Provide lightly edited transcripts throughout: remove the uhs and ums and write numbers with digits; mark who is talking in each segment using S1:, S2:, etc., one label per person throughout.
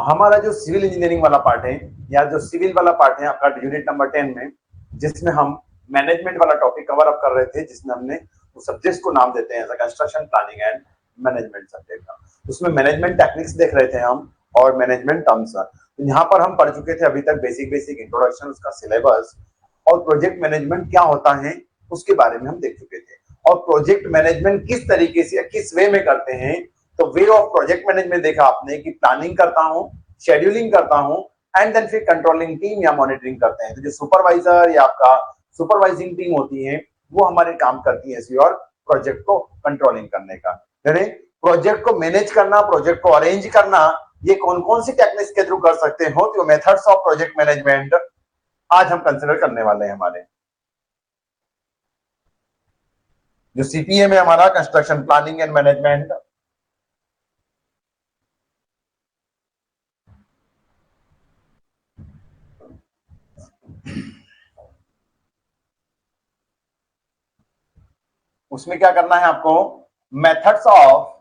S1: हमारा जो civil engineering वाला पार्ट है या जो सिविल वाला पार्ट है आपका यूनिट नंबर 10 में, जिसमें हम मैनेजमेंट वाला टॉपिक कवर अप कर रहे थे, जिसमें हमने उस सब्जेक्ट्स को नाम देते हैं construction planning and management subject का। उसमें मैनेजमेंट टेक्निक्स देख रहे थे हम और मैनेजमेंट टर्म्स। यहाँ पर हम पढ़ चुके थे अभी तक बेसिक इंट्रोडक्शन, उसका सिलेबस और प्रोजेक्ट मैनेजमेंट क्या होता है उसके बारे में हम देख चुके थे। और प्रोजेक्ट मैनेजमेंट किस तरीके से या किस वे में करते हैं, तो वे ऑफ प्रोजेक्ट मैनेजमेंट देखा आपने कि प्लानिंग करता हूं, शेड्यूलिंग करता हूं एंड देन फिर कंट्रोलिंग टीम या मॉनिटरिंग करते हैं। तो जो सुपरवाइजर या आपका सुपरवाइजिंग टीम होती है वो हमारे काम करती है और प्रोजेक्ट को कंट्रोलिंग करने का। प्रोजेक्ट को मैनेज करना, प्रोजेक्ट को अरेंज करना, ये कौन कौन सी टेक्निक्स के थ्रू कर सकते हो, तो मेथड्स ऑफ प्रोजेक्ट मैनेजमेंट आज हम कंसिडर करने वाले हैं। हमारे जो सीपीएम है हमारा कंस्ट्रक्शन प्लानिंग एंड मैनेजमेंट, उसमें क्या करना है आपको, मेथड्स ऑफ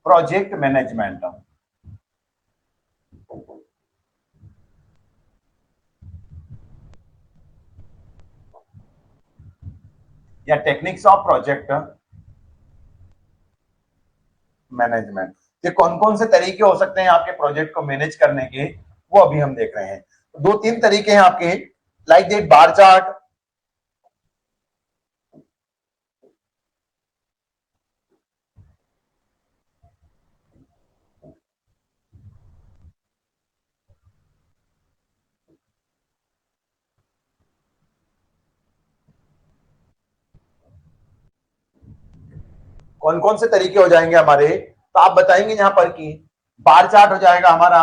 S1: प्रोजेक्ट मैनेजमेंट, या टेक्निक्स ऑफ प्रोजेक्ट मैनेजमेंट। ये कौन कौन से तरीके हो सकते हैं आपके प्रोजेक्ट को मैनेज करने के, वो अभी हम देख रहे हैं। दो तीन तरीके हैं आपके, लाइक दैट बार चार्ट, कौन कौन से तरीके हो जाएंगे हमारे, तो आप बताएंगे यहां पर कि बार चार्ट हो जाएगा हमारा,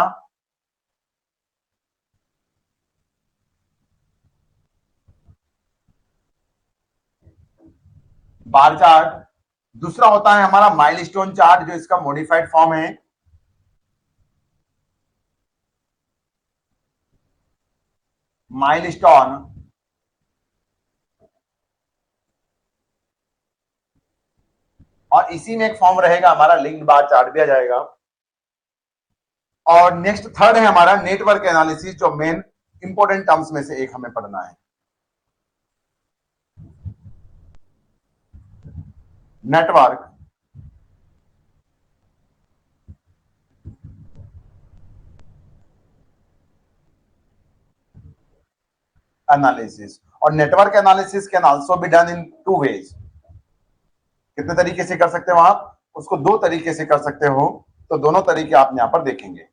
S1: बार चार्ट। दूसरा होता है हमारा माइलस्टोन चार्ट, जो इसका मॉडिफाइड फॉर्म है, माइलस्टोन। और इसी में एक फॉर्म रहेगा हमारा लिंक्ड बार चार्ट भी आ जाएगा। और नेक्स्ट थर्ड है हमारा नेटवर्क एनालिसिस, जो मेन इंपोर्टेंट टर्म्स में से एक हमें पढ़ना है, नेटवर्क एनालिसिस। और network analysis can also be done in two ways. कितने तरीके से कर सकते हो आप, उसको दो तरीके से कर सकते हो, तो दोनों तरीके आप यहां पर देखेंगे।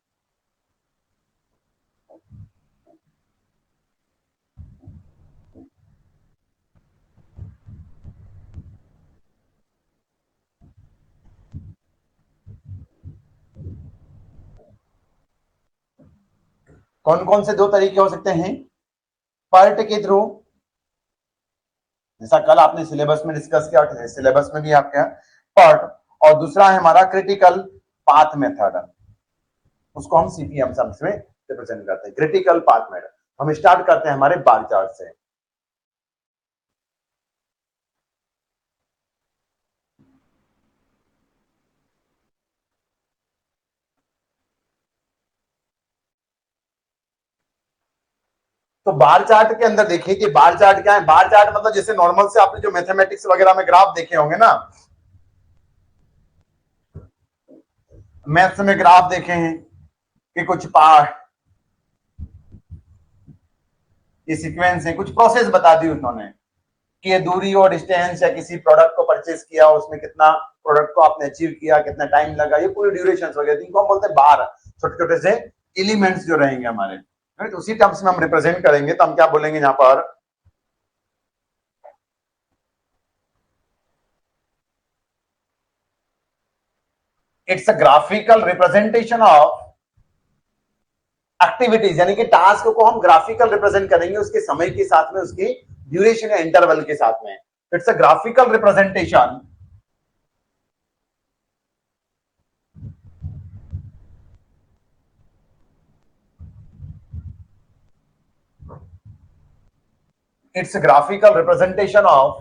S1: कौन कौन से दो तरीके हो सकते हैं, पर्ट के थ्रू, जैसा कल आपने सिलेबस में डिस्कस किया, सिलेबस में भी आपके पर्ट। और दूसरा है हमारा क्रिटिकल पाथ मेथड, उसको हम सीपीएम टर्म्स में रिप्रेजेंट करते हैं, क्रिटिकल पाथ मेथड। हम स्टार्ट करते हैं हमारे बार चार्ट से। तो बार चार्ट के अंदर देखिए कि बार चार्ट क्या है। बार चार्ट मतलब जैसे नॉर्मल से आपने जो मैथमेटिक्स वगैरह में ग्राफ देखे होंगे ना, मैथ्स में ग्राफ देखे हैं कि कुछ पार्ट, ये सीक्वेंस है, कुछ प्रोसेस बता दी उन्होंने कि ये दूरी और डिस्टेंस, या किसी प्रोडक्ट को परचेज किया उसमें कितना प्रोडक्ट को आपने अचीव किया, कितना टाइम लगा, ये पूरी ड्यूरेशन वगैरह, इनको हम बोलते हैं बार, छोटे छोटे से एलिमेंट्स जो रहेंगे हमारे। तो उसी टर्म्स में हम रिप्रेजेंट करेंगे, तो हम क्या बोलेंगे यहां पर, it's a graphical representation of activities, यानी कि टास्क को हम ग्राफिकल रिप्रेजेंट करेंगे उसके समय के साथ में, उसकी ड्यूरेशन या इंटरवल के साथ में। It's a graphical representation it's a graphical representation of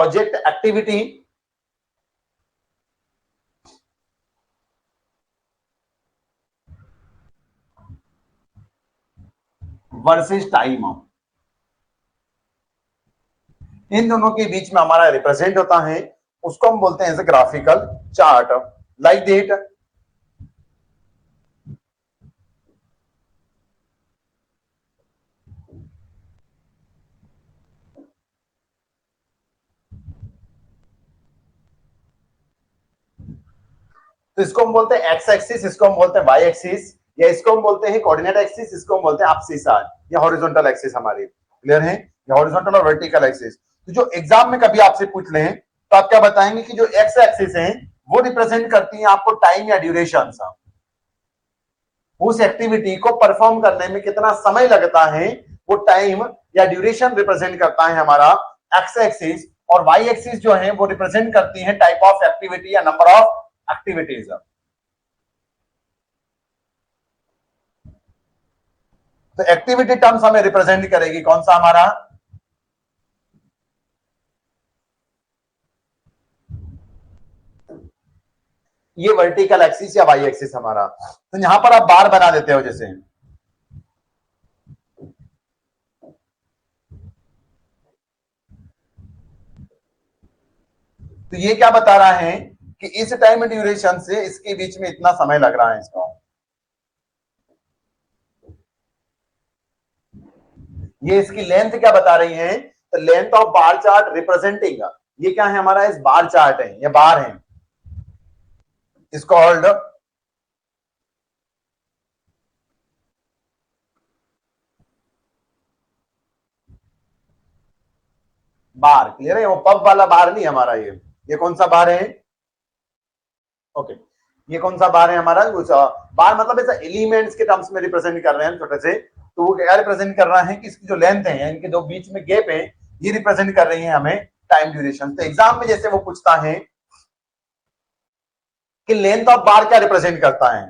S1: project activity versus time, इन दोनों के बीच में हमारा रिप्रेजेंट होता है, उसको हम बोलते हैं as a graphical chart like that. तो इसको हम बोलते हैं एक्स एक्सिस, इसको हम बोलते हैं वाई एक्सिस, या इसको हम बोलते हैं कोऑर्डिनेट एक्सिस, इसको हम बोलते हैं एब्सिस या हॉरिजॉन्टल एक्सिस। हमारी क्लियर है, या हॉरिजॉन्टल और वर्टिकल एक्सिस। तो जो एग्जाम में कभी आपसे पूछ लें तो आप क्या बताएंगे कि जो एक्स एक्सिस है वो रिप्रेजेंट करती है आपको टाइम या ड्यूरेशन, उस एक्टिविटी को परफॉर्म करने में कितना समय लगता है, वो टाइम या ड्यूरेशन रिप्रेजेंट करता है हमारा एक्स एक्सिस। और वाई एक्सिस जो है वो रिप्रेजेंट करती है टाइप ऑफ एक्टिविटी या नंबर ऑफ एक्टिविटीज। तो एक्टिविटी टर्म्स हमें रिप्रेजेंट करेगी कौन सा हमारा, ये वर्टिकल एक्सिस या वाई एक्सिस हमारा। तो यहां पर आप बार बना देते हो जैसे, तो ये क्या बता रहा है कि इस टाइम ड्यूरेशन से इसके बीच में इतना समय लग रहा है इसका। ये इसकी लेंथ क्या बता रही है, तो length of bar chart representing, ये क्या है हमारा, इस बार चार्ट है, ये बार है, इस कॉल्ड बार। क्लियर है, वो पब वाला बार नहीं हमारा, ये कौन सा बार है, ओके। ये कौन सा बार है हमारा, कुछ बार मतलब ऐसा एलिमेंट्स के टर्म्स में रिप्रेजेंट कर रहे हैं छोटे से। तो वो क्या रिप्रेजेंट कर रहा है कि इसकी जो लेंथ है, इनके दो बीच में गैप है, ये रिप्रेजेंट कर रही है हमें टाइम ड्यूरेशन। तो एग्जाम में जैसे वो पूछता है कि लेंथ ऑफ बार क्या रिप्रेजेंट करता है,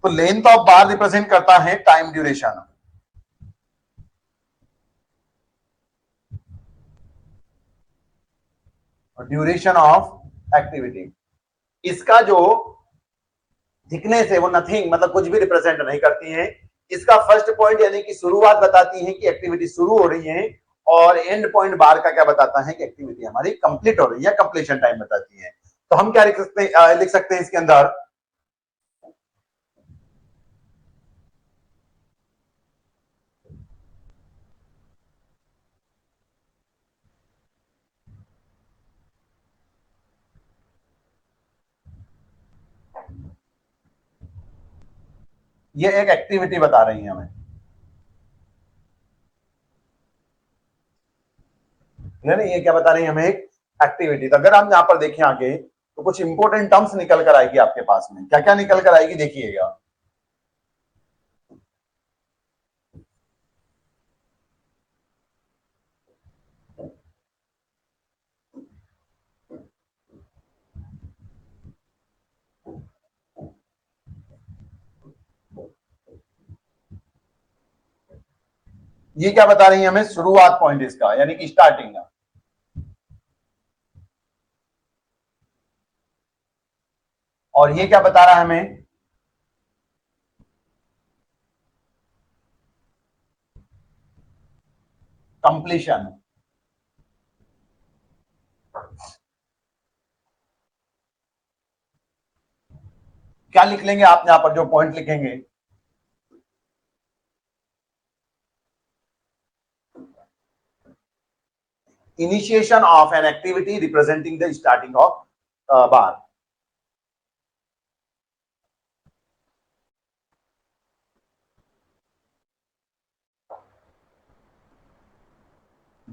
S1: तो लेंथ ऑफ बार रिप्रेजेंट करता है time duration. Duration of activity, इसका जो थिकनेस है वो नथिंग मतलब कुछ भी रिप्रेजेंट नहीं करती है। इसका फर्स्ट पॉइंट यानी कि शुरुआत बताती है कि एक्टिविटी शुरू हो रही है, और एंड पॉइंट बार का क्या बताता है कि एक्टिविटी हमारी कंप्लीट हो रही है, कंप्लीशन टाइम बताती है। तो हम क्या लिख सकते हैं इसके अंदर, ये एक एक्टिविटी बता रही है हमें, है ना, ये क्या बता रही है हमें, एक एक्टिविटी। तो अगर हम यहां पर देखें आगे तो कुछ इंपॉर्टेंट टर्म्स निकल कर आएगी आपके पास में, क्या क्या निकल कर आएगी देखिएगा। ये क्या बता रही है हमें, शुरुआत पॉइंट इसका यानी कि स्टार्टिंग। और ये क्या बता रहा है हमें, कंप्लीशन। क्या लिख लेंगे आप यहां पर जो पॉइंट लिखेंगे, initiation of an activity representing the starting of bar,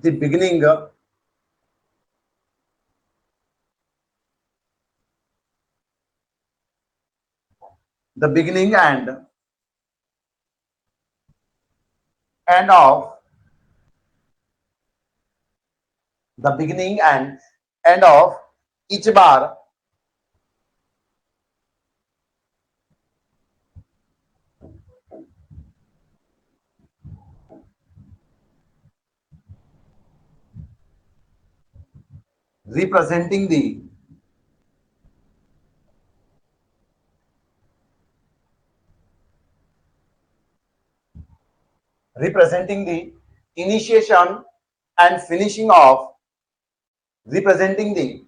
S1: the beginning, the beginning and end of, the beginning and end of each bar representing the initiation and finishing of representing the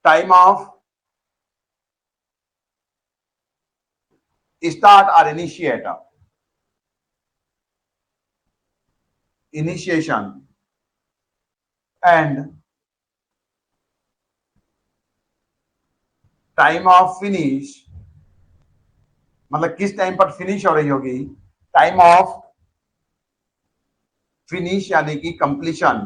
S1: time of start or initiation and time of finish, मतलब किस time पर finish हो रही होगी, time of finish यानी कि completion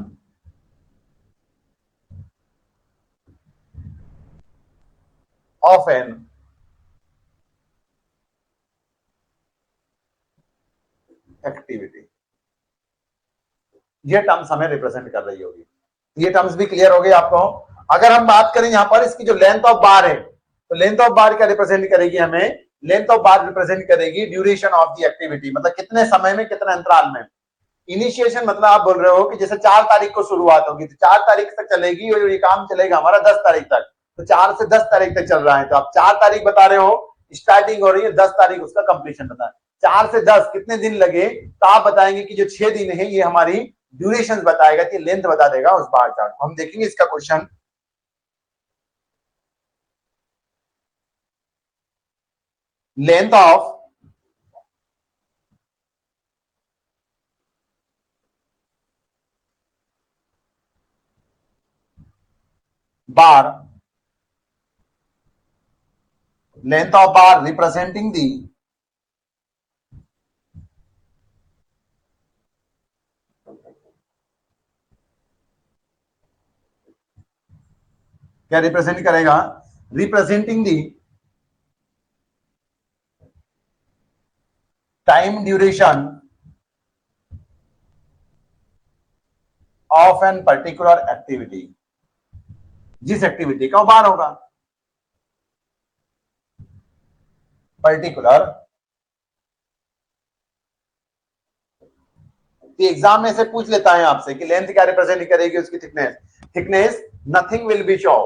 S1: of an activity. ये terms हमें रिप्रेजेंट कर रही होगी। ये टर्म्स भी क्लियर हो गए आपको। अगर हम बात करें यहां पर इसकी जो लेंथ ऑफ बार है, तो लेंथ ऑफ बार क्या रिप्रेजेंट करेगी हमें, लेंथ ऑफ बार रिप्रेजेंट करेगी ड्यूरेशन ऑफ द एक्टिविटी, मतलब कितने समय में कितने अंतराल में। इनिशिएशन मतलब आप बोल रहे हो कि जैसे 4 तारीख को शुरुआत होगी तो 4 तारीख तक चलेगी और ये काम चलेगा हमारा 10 तारीख तक, तो 4 से 10 तारीख तक चल रहा है, तो आप 4 तारीख बता रहे हो स्टार्टिंग हो रही है, 10 तारीख उसका कंप्लीशन बता है। 4 से 10 कितने दिन लगे, तो आप बताएंगे कि जो 6 दिन है ये हमारी ड्यूरेशन बताएगा, कि लेंथ बता देगा उस बार चार्ट। हम देखेंगे इसका question. Length of bar, length of bar representing the क्या रिप्रेजेंट करेगा, representing the time duration of an particular activity, जिस एक्टिविटी का बार होगा पर्टिकुलर। एग्जाम में से पूछ लेता है आपसे कि लेंथ क्या रिप्रेजेंट करेगी, उसकी thickness, thickness nothing will be show,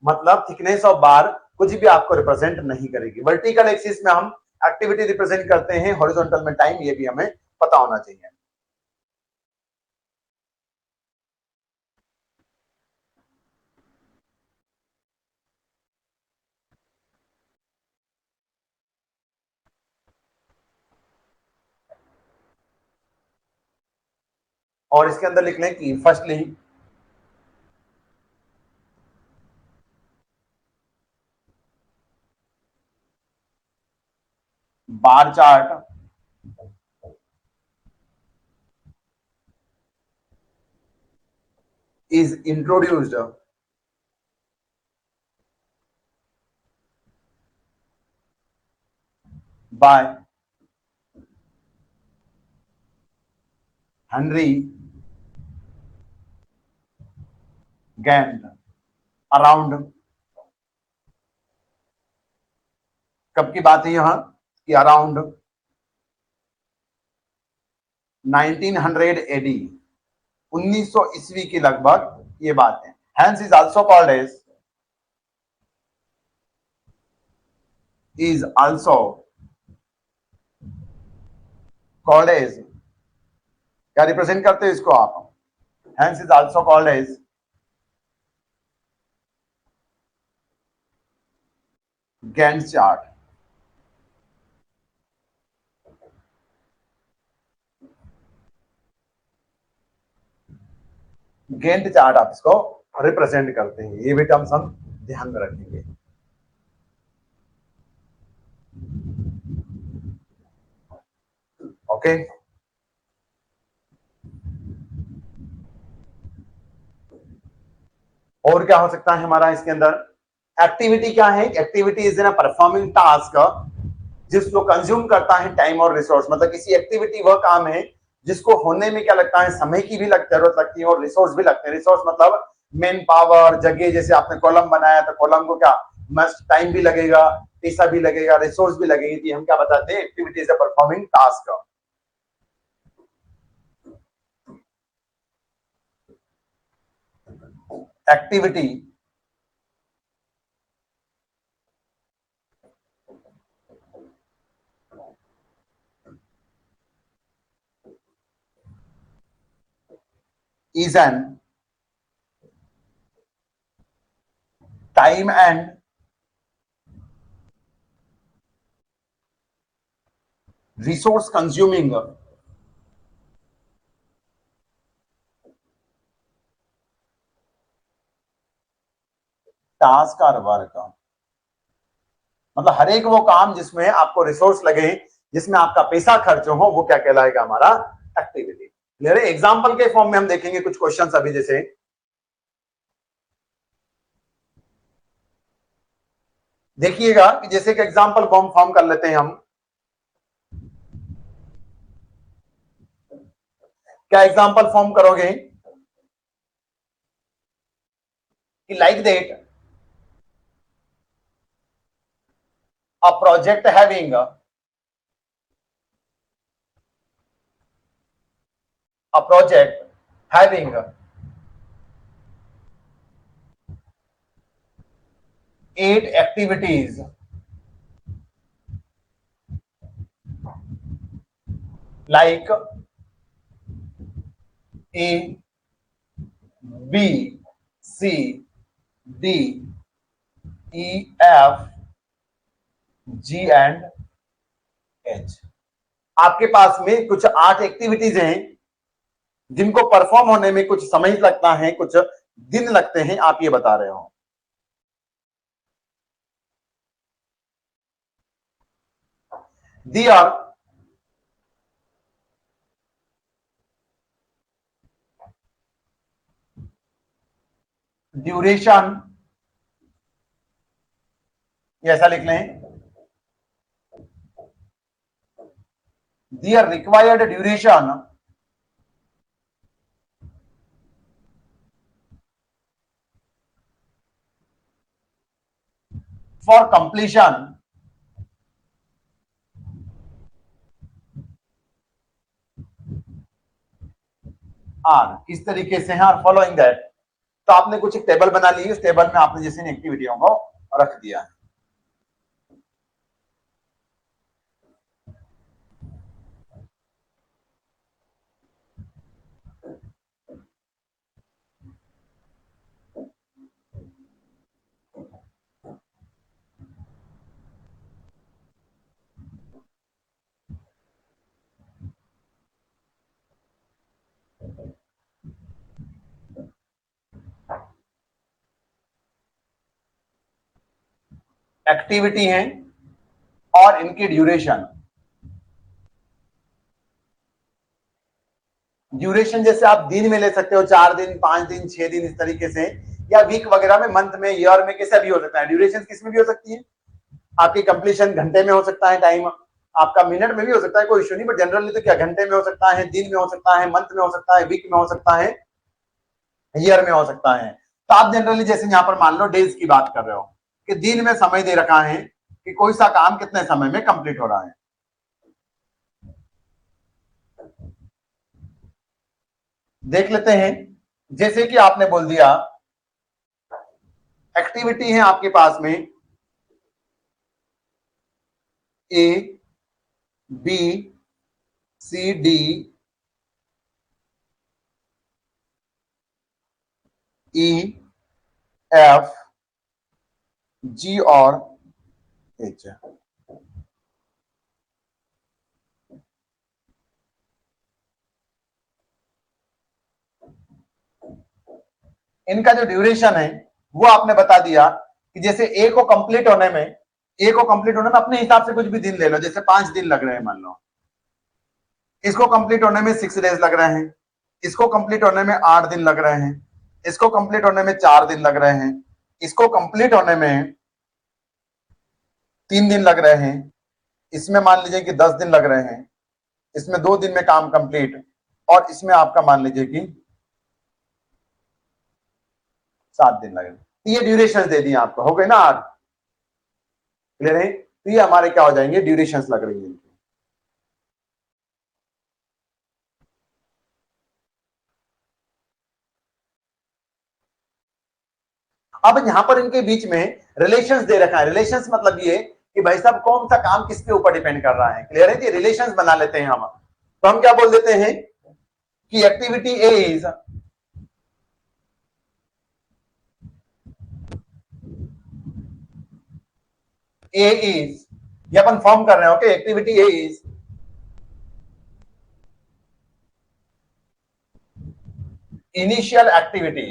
S1: मतलब थिकनेस ऑफ बार कुछ भी आपको रिप्रेजेंट नहीं करेगी। वर्टिकल एक्सिस में हम एक्टिविटी रिप्रेजेंट करते हैं, हॉरिजॉन्टल में टाइम, ये भी हमें पता होना चाहिए। और इसके अंदर लिख लें कि firstly bar chart is introduced by Henry Gantt around, कब की बात है यहां कि अराउंड 1900 एडी, 1900 ईस्वी की लगभग ये बात है। Hence is also called as क्या रिप्रेजेंट करते हैं इसको आप, Hence is also called as Gantt chart। Gantt chart आप इसको रिप्रेजेंट करते हैं, ये भी टर्म्स हम ध्यान में रखेंगे। ओके और क्या हो सकता है हमारा इसके अंदर, एक्टिविटी क्या है, activity is in performing task जिसको कंज्यूम करता है टाइम और रिसोर्स, मतलब किसी एक्टिविटी वह काम है जिसको होने में क्या लगता है, समय की भी जरूरत लगती है और रिसोर्स भी लगते हैं। रिसोर्स मतलब मेन पावर, जगह, जैसे आपने कॉलम बनाया तो कॉलम को क्या मस्ट टाइम भी लगेगा, पैसा भी लगेगा, रिसोर्स भी लगेगी, तो हम क्या बताते हैं, activity is a performing task. Activity is an time and resource consuming task और वर्क, मतलब हर एक वो काम जिसमें आपको रिसोर्स लगे, जिसमें आपका पैसा खर्च हो, वो क्या कहलाएगा? हमारा एक्टिविटी। क्लियर है? एग्जांपल के फॉर्म में हम देखेंगे कुछ क्वेश्चंस अभी, जैसे देखिएगा कि जैसे एक एग्जांपल फॉर्म कर लेते हैं हम। क्या एग्जांपल फॉर्म करोगे कि like that a project having a project having 8 activities like A, B, C, D, E, F, G and H। आपके पास में कुछ 8 एक्टिविटीज हैं जिनको परफॉर्म होने में कुछ समय लगता है, कुछ दिन लगते हैं, आप ये बता रहे हो। There ड्यूरेशन, ऐसा लिख लें, their required duration for completion are, किस तरीके से है, फॉलोइंग दैट। तो आपने कुछ एक टेबल बना ली, उस टेबल में आपने जैसे एक्टिविटियों को रख दिया है। एक्टिविटी है और इनकी ड्यूरेशन, ड्यूरेशन जैसे आप दिन में ले सकते हो, 4 दिन, 5 दिन, 6 दिन, इस तरीके से, या वीक वगैरह में, मंथ में, ईयर में, कैसा भी हो सकता है। ड्यूरेशन किस में भी हो सकती है, आपकी कंप्लीशन घंटे में हो सकता है, टाइम आपका मिनट में भी हो सकता है, कोई इश्यू नहीं, बट जनरली तो क्या, घंटे में हो सकता है, दिन में हो सकता है, मंथ में हो सकता है, वीक में हो सकता है, ईयर में हो सकता है। तो आप जनरली जैसे यहां पर मान लो डेज की बात कर रहे हो कि दिन में समय दे रखा है कि कोई सा काम कितने समय में कंप्लीट हो रहा है। देख लेते हैं, जैसे कि आपने बोल दिया एक्टिविटी है आपके पास में ए, बी, सी, डी, ई, एफ, जी और एच। इनका जो ड्यूरेशन है वो आपने बता दिया कि जैसे ए को कंप्लीट होने में, अपने हिसाब से कुछ भी दिन ले लो, जैसे 5 दिन लग रहे हैं मान लो, इसको कंप्लीट होने में 6 डेज लग रहे हैं, इसको कंप्लीट होने में 8 दिन लग रहे हैं, इसको कंप्लीट होने में 4 दिन लग रहे हैं, इसको कंप्लीट होने में 3 दिन लग रहे हैं, इसमें मान लीजिए कि 10 दिन लग रहे हैं, इसमें 2 दिन में काम कंप्लीट, और इसमें आपका मान लीजिए कि 7 दिन लग रहे हैं। ये ड्यूरेशन दे दी आपको, हो गए ना 8। क्लियर है? तो ये हमारे क्या हो जाएंगे, ड्यूरेशन लग रही है। अब यहां पर इनके बीच में रिलेशंस दे रखा है। रिलेशंस मतलब ये कि भाई साहब कौन सा काम किसके ऊपर डिपेंड कर रहा है। क्लियर है जी? रिलेशंस बना लेते हैं हम। तो हम क्या बोल देते हैं कि एक्टिविटी ए इज ये अपन फॉर्म कर रहे हैं। Okay, activity A is initial activity.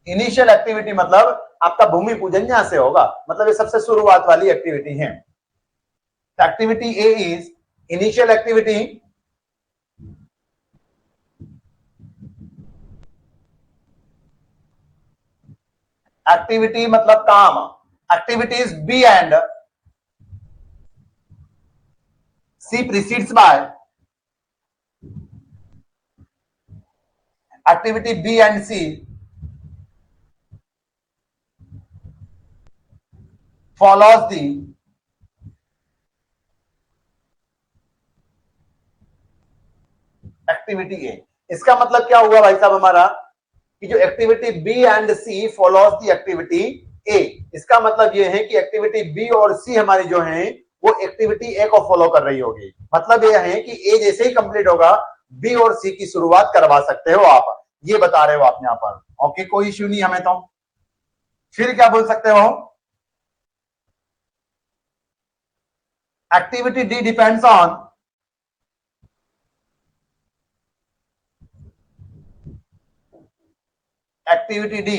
S1: Initial activity मतलब आपका भूमि पूजन यहां से होगा, मतलब ये सबसे शुरुआत वाली एक्टिविटी है। Activity A is initial activity activity मतलब काम। Activities B and C precedes by activity B and C follows the activity A. इसका मतलब क्या हुआ भाई साहब हमारा कि जो activity B and C follows the activity A. इसका मतलब ये है कि एक्टिविटी बी और सी हमारी जो है वो एक्टिविटी ए को फॉलो कर रही होगी। मतलब ये है कि ए जैसे ही कंप्लीट होगा बी और सी की शुरुआत करवा सकते हो आप, ये बता रहे हो आप यहां पर। ओके, कोई इश्यू नहीं हमें। तो फिर क्या बोल सकते हो, activity D depends on activity D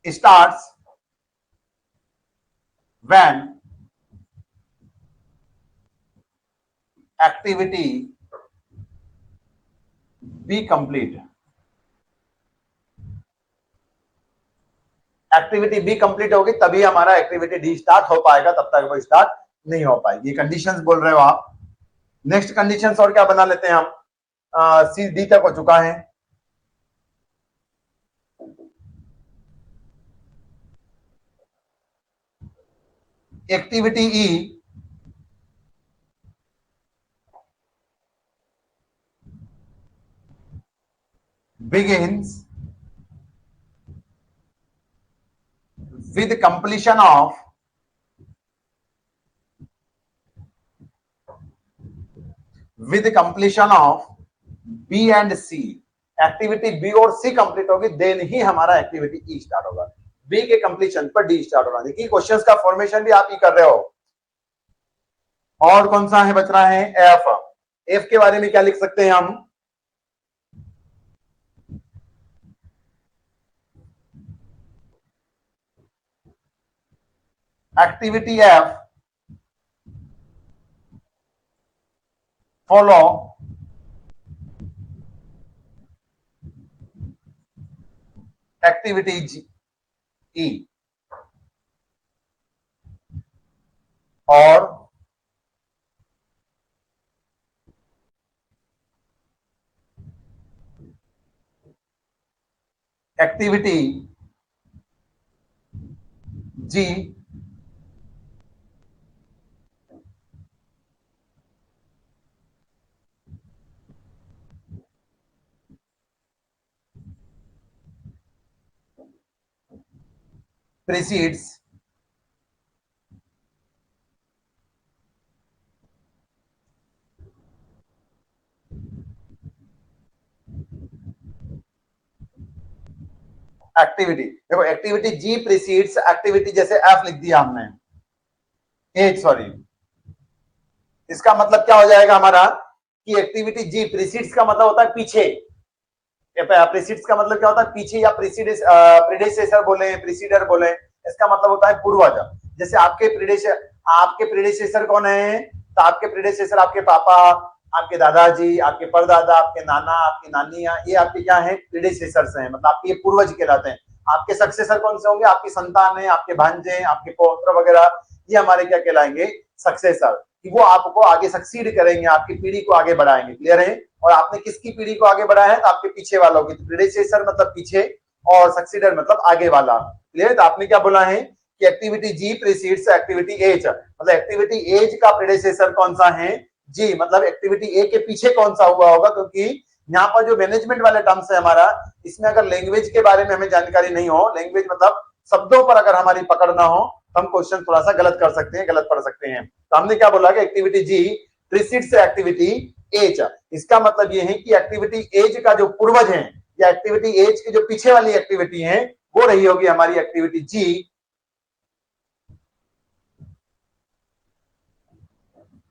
S1: starts when activity B complete। Activity B complete होगी तभी हमारा एक्टिविटी डी स्टार्ट हो पाएगा, तब तक वो स्टार्ट नहीं हो पाएगी। ये कंडीशंस बोल रहे हो आप। नेक्स्ट कंडीशंस और क्या बना लेते हैं हम। सी डी तक हो चुका है। Activity E begins with completion of B and C. Activity B और सी कंप्लीट होगी देन ही हमारा एक्टिविटी ई स्टार्ट होगा। बी के कंप्लीशन पर डी स्टार्ट होगा। देखिए क्वेश्चंस का फॉर्मेशन भी आप ही कर रहे हो। और कौन सा है बच रहा है, एफ। एफ के बारे में क्या लिख सकते हैं हम, एक्टिविटी एफ फॉलो एक्टिविटी ई और एक्टिविटी जी precedes एक्टिविटी। देखो एक्टिविटी जी प्रीसीड्स एक्टिविटी, जैसे एफ लिख दिया हमने, एच सॉरी। इसका मतलब क्या हो जाएगा हमारा कि एक्टिविटी जी प्रीसीड्स का मतलब होता है पीछे। प्रीसीड्स का मतलब क्या होता है पीछे, या प्रीडेसेसर बोले, प्रीसीडर बोले, इसका मतलब होता है पूर्वज। जैसे आपके प्रीडेसेसर कौन है, तो आपके प्रीडेसेसर आपके पापा, आपके दादाजी, आपके परदादा, आपके नाना, आपकी नानी, ये आपके क्या है, प्रीडेसेसर्स हैं, मतलब आपके पूर्वज कहलाते हैं। आपके सक्सेसर कौन से होंगे, आपकी संतान है, आपके भांजे, आपके पौत्र वगैरह, ये हमारे क्या कहलाएंगे, सक्सेसर। कि वो आपको आगे सक्सीड करेंगे, आपकी पीढ़ी को आगे बढ़ाएंगे। क्लियर है? और आपने किसकी पीढ़ी को आगे बढ़ाया है, तो आपके पीछे वालों की। तो प्रीडेसेसर मतलब पीछे और सक्सीडर मतलब आगे वाला। क्लियर? तो आपने क्या बोला है कि एक्टिविटी जी प्रीसीड्स एक्टिविटी एच, मतलब एक्टिविटी एच का प्रीडेसेसर कौन सा है, जी, मतलब एक्टिविटी ए के पीछे कौन सा हुआ होगा, क्योंकि यहाँ पर जो मैनेजमेंट वाले टर्म्स है हमारा, इसमें अगर लैंग्वेज के बारे में हमें जानकारी नहीं हो, लैंग्वेज मतलब शब्दों पर अगर हमारी पकड़ ना हो, तो हम क्वेश्चन थोड़ा सा गलत कर सकते हैं, गलत पढ़ सकते हैं। तो हमने क्या बोला कि एक्टिविटी जी प्रीसीड्स एक्टिविटी एच। इसका मतलब ये है कि एक्टिविटी एज का जो पूर्वज है, या एक्टिविटी एज की जो पीछे वाली एक्टिविटी है, वो रही होगी हमारी एक्टिविटी जी।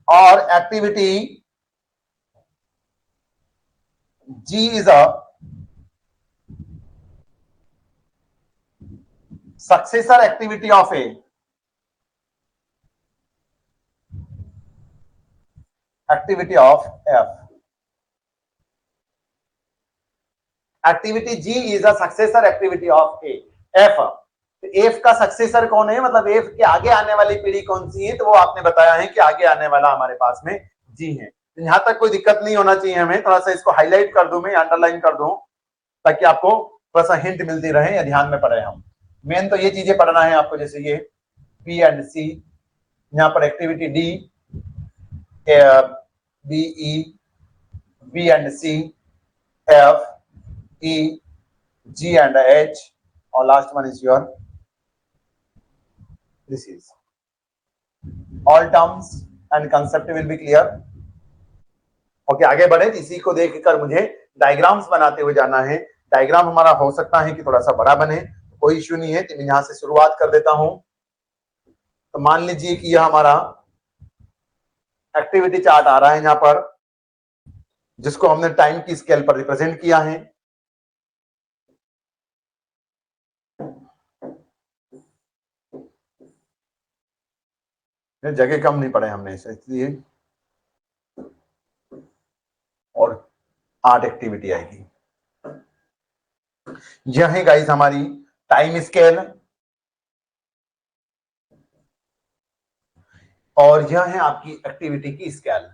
S1: और activity G is a successor activity of A. Activity of F. Activity G is a successor activity of A. F, F का सक्सेसर कौन है, मतलब एफ के आगे आने वाली पीढ़ी कौन सी है, तो वो आपने बताया है कि आगे आने वाला हमारे पास में जी है। तो यहां तक कोई दिक्कत नहीं होना चाहिए हमें। थोड़ा सा इसको हाईलाइट कर दूं, मैं अंडरलाइन कर दूं, ताकि आपको थोड़ा सा हिंट मिलती रहे या ध्यान में पड़े। हम मेन तो ये चीजें पढ़ना है आपको, जैसे ये पी एंड सी, यहाँ पर activity D, B E, B and C, F, E, G and H, or last one is your, this is all terms and concept will be clear. Okay, आगे बढ़े। इसी को देखकर मुझे डायग्राम्स बनाते हुए जाना है। डायग्राम हमारा हो सकता है कि थोड़ा सा बड़ा बने, कोई इश्यू नहीं है। तो मैं यहां से शुरुआत कर देता हूं। तो मान लीजिए कि यह हमारा एक्टिविटी चार्ट आ रहा है यहां पर, जिसको हमने टाइम की स्केल पर रिप्रेजेंट किया है। जगह कम नहीं पड़े हमने इसे, इसलिए और 8 एक्टिविटी आएगी। यह है गाइस हमारी टाइम स्केल, और यह है आपकी एक्टिविटी की स्केल।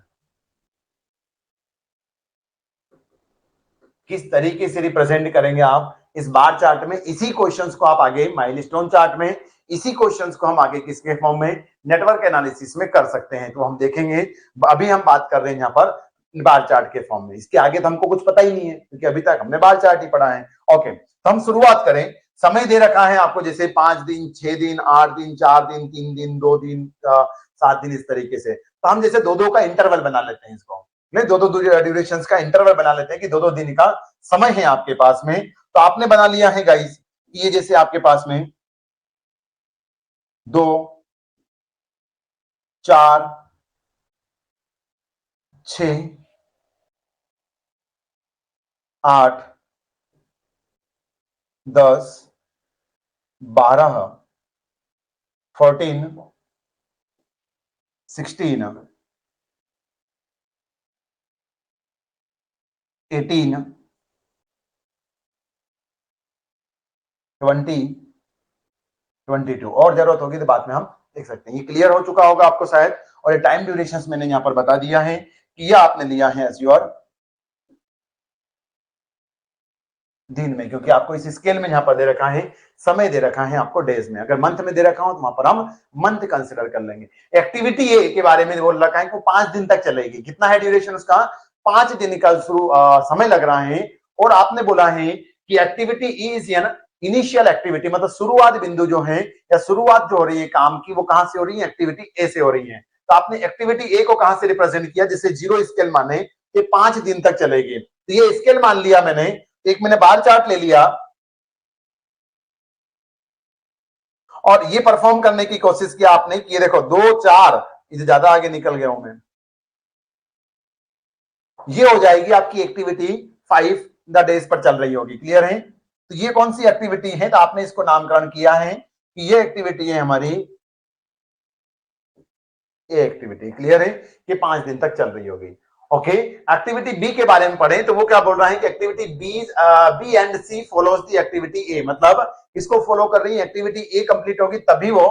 S1: किस तरीके से रिप्रेजेंट करेंगे आप इस बार चार्ट में, इसी क्वेश्चंस को आप आगे माइलस्टोन चार्ट में, इसी क्वेश्चंस को हम आगे किसके फॉर्म में, नेटवर्क एनालिसिस में कर सकते हैं। तो हम देखेंगे, अभी हम बात कर रहे हैं यहाँ पर बार चार्ट के फॉर्म में। इसके आगे तो हमको कुछ पता ही नहीं है, क्योंकि अभी तक हमने बार चार्ट ही पढ़ा है। ओके, तो हम शुरुआत करें। समय दे रखा है आपको, जैसे 5 दिन, 6 दिन, 8 दिन, 4 दिन, 3 दिन, 2 दिन, 7 दिन, इस तरीके से। तो हम जैसे 2-2 का इंटरवल बना लेते हैं इसको, नहीं 2-2 ड्यूरेशन का इंटरवल बना लेते हैं कि 2-2 दिन का समय है आपके पास में। तो आपने बना लिया है गाइस, ये जैसे आपके पास में 2, 4, 6, 8, 10, 12, 14, 16, 18, 20, 22। और जरूरत होगी तो बाद में हम देख सकते हैं। ये क्लियर हो चुका होगा आपको शायद। और ये टाइम ड्यूरेशन मैंने यहां पर बता दिया है कि ये आपने लिया है एज योर दिन में, क्योंकि आपको इस स्केल में यहां पर दे रखा है, समय दे रखा है आपको डेज में। अगर मंथ में दे रखा हो तो वहां पर हम मंथ कंसिडर कर लेंगे। एक्टिविटी ए के बारे में बोल रखा है कि वो 5 दिन तक चलेगी। कितना है ड्यूरेशन उसका, 5 दिन का समय लग रहा है। और आपने बोला है कि activity E is an initial activity, मतलब शुरुआत बिंदु जो है, या शुरुआत जो हो रही है काम की, वो कहां से हो रही है, एक्टिविटी ए से हो रही है। तो आपने एक्टिविटी ए को कहां से रिप्रेजेंट किया, जैसे 0 स्केल माने कि 5 दिन तक चलेगी। तो ये स्केल मान लिया मैंने, एक मैंने बार चार्ट ले लिया, और ये परफॉर्म करने की कोशिश किया आपने कि ये देखो 2, 4, इसे ज्यादा आगे निकल गया हूं मैं। ये हो जाएगी आपकी एक्टिविटी 5 द डेज पर चल रही होगी। क्लियर है। तो ये कौन सी एक्टिविटी है, तो आपने इसको नामकरण किया है कि ये एक्टिविटी है हमारी ये एक्टिविटी। क्लियर है कि 5 दिन तक चल रही होगी। ओके, एक्टिविटी बी के बारे में पढ़ें तो वो क्या बोल रहा है कि activity B and C follows the activity A, मतलब इसको फॉलो कर रही है। एक्टिविटी ए कंप्लीट होगी तभी वो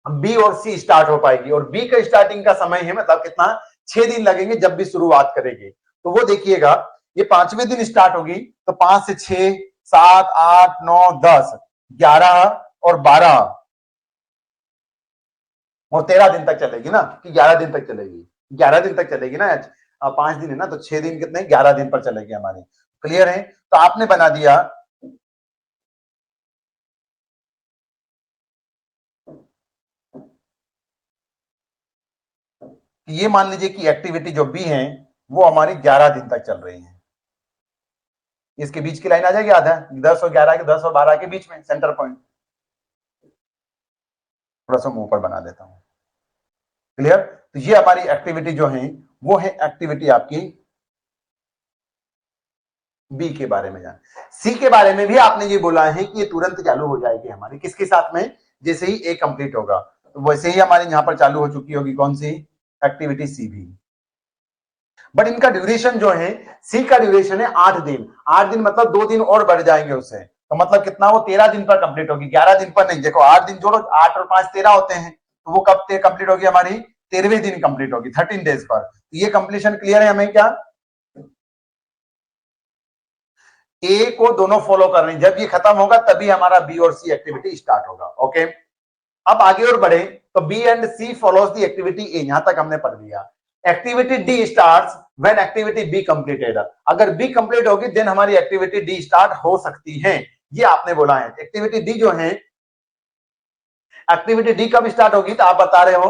S1: बी और सी स्टार्ट हो पाएगी। और बी का स्टार्टिंग का समय है, मतलब कितना, 6 दिन लगेंगे जब भी शुरुआत करेगी। तो वो देखिएगा, ये 5वें दिन स्टार्ट होगी, तो 5 से 6, 7, 8, 9, 10, 11 और 12 और 13 दिन तक चलेगी ना, कि 11 दिन तक चलेगी। 11 दिन तक चलेगी ना, 5 दिन है ना, तो 6 दिन कितने, 11 दिन पर चलेगी हमारी। क्लियर है? तो आपने बना दिया कि ये मान लीजिए कि एक्टिविटी जो बी है वो हमारी 11 दिन तक चल रही है। इसके बीच की लाइन आ जाएगी आधा, 10 और 11 के, 10 और 12 के बीच में सेंटर पॉइंट। थोड़ा सा मैं ऊपर बना देता हूं। क्लियर? तो ये हमारी एक्टिविटी जो है वो है एक्टिविटी आपकी बी के बारे में जान। सी के बारे में भी आपने ये बोला है कि ये तुरंत चालू हो जाएगी हमारी, किसके साथ में, जैसे ही ए कंप्लीट होगा, तो वैसे ही हमारे यहां पर चालू हो चुकी होगी कौन सी, एक्टिविटी सी भी। बट इनका ड्यूरेशन जो है, सी का ड्यूरेशन है 8 दिन। 8 दिन मतलब 2 दिन और बढ़ जाएंगे उससे, तो मतलब कितना, वो 13 दिन पर कंप्लीट होगी, 11 दिन पर नहीं। देखो 8 दिन जोड़ो, 8 और 5 13 होते हैं, तो वो कब कंप्लीट होगी हमारी, 13वें दिन कंप्लीट होगी, 13 डेज पर। तो ये कंप्लीशन क्लियर है हमें क्या, ए को दोनों फॉलो कर रहे हैं, जब ये खत्म होगा तभी हमारा बी और सी एक्टिविटी स्टार्ट होगा। ओके, अब आगे और बढ़े, तो B and C follows the activity A, यहां तक हमने पढ़ लिया। Activity D starts when activity B completed, अगर बी कंप्लीट होगी देन हमारी एक्टिविटी डी स्टार्ट हो सकती है, ये आपने बोला है। एक्टिविटी डी जो है, एक्टिविटी डी कब स्टार्ट होगी, तो आप बता रहे हो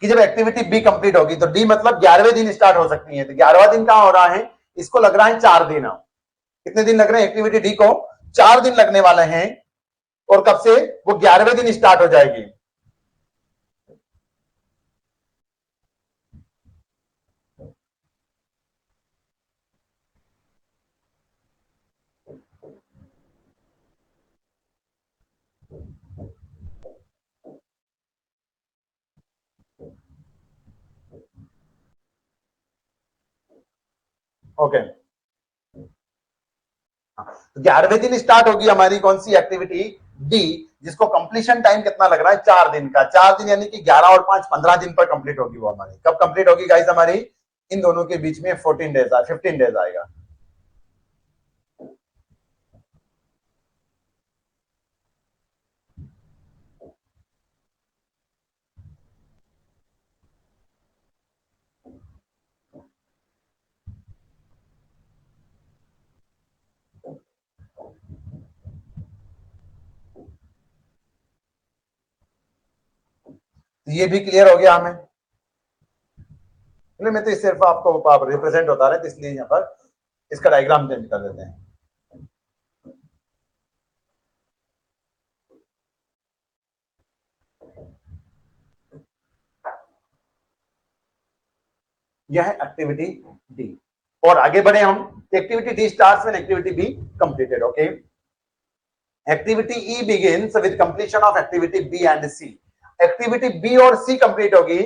S1: कि जब एक्टिविटी बी कंप्लीट होगी, तो डी मतलब 11वें दिन स्टार्ट हो सकती है। तो 11वां दिन कहां हो रहा है, इसको लग रहा है 4 दिन। कितने दिन लग रहे हैं एक्टिविटी डी को, 4 दिन लगने वाले हैं, और कब से, वो 11वें दिन स्टार्ट हो जाएगी। ओके, 11वें दिन स्टार्ट होगी हमारी कौन सी एक्टिविटी डी, जिसको कंप्लीशन टाइम कितना लग रहा है, 4 दिन का। 4 दिन यानी कि 11 और 5 15 दिन पर कंप्लीट होगी वो हमारी। कब कंप्लीट होगी गाइस हमारी, इन दोनों के बीच में 14 डेज, 15 डेज आएगा। तो ये भी क्लियर हो गया हमें। मैं तो सिर्फ आपको रिप्रेजेंट होता रहे, तो इसलिए यहाँ पर इसका डायग्राम चेंज कर देते हैं। यह है एक्टिविटी डी, और आगे बढ़े हम। Activity D starts when activity B completed. Okay, activity E begins with completion of activity B and C. Activity B और सी कंप्लीट होगी,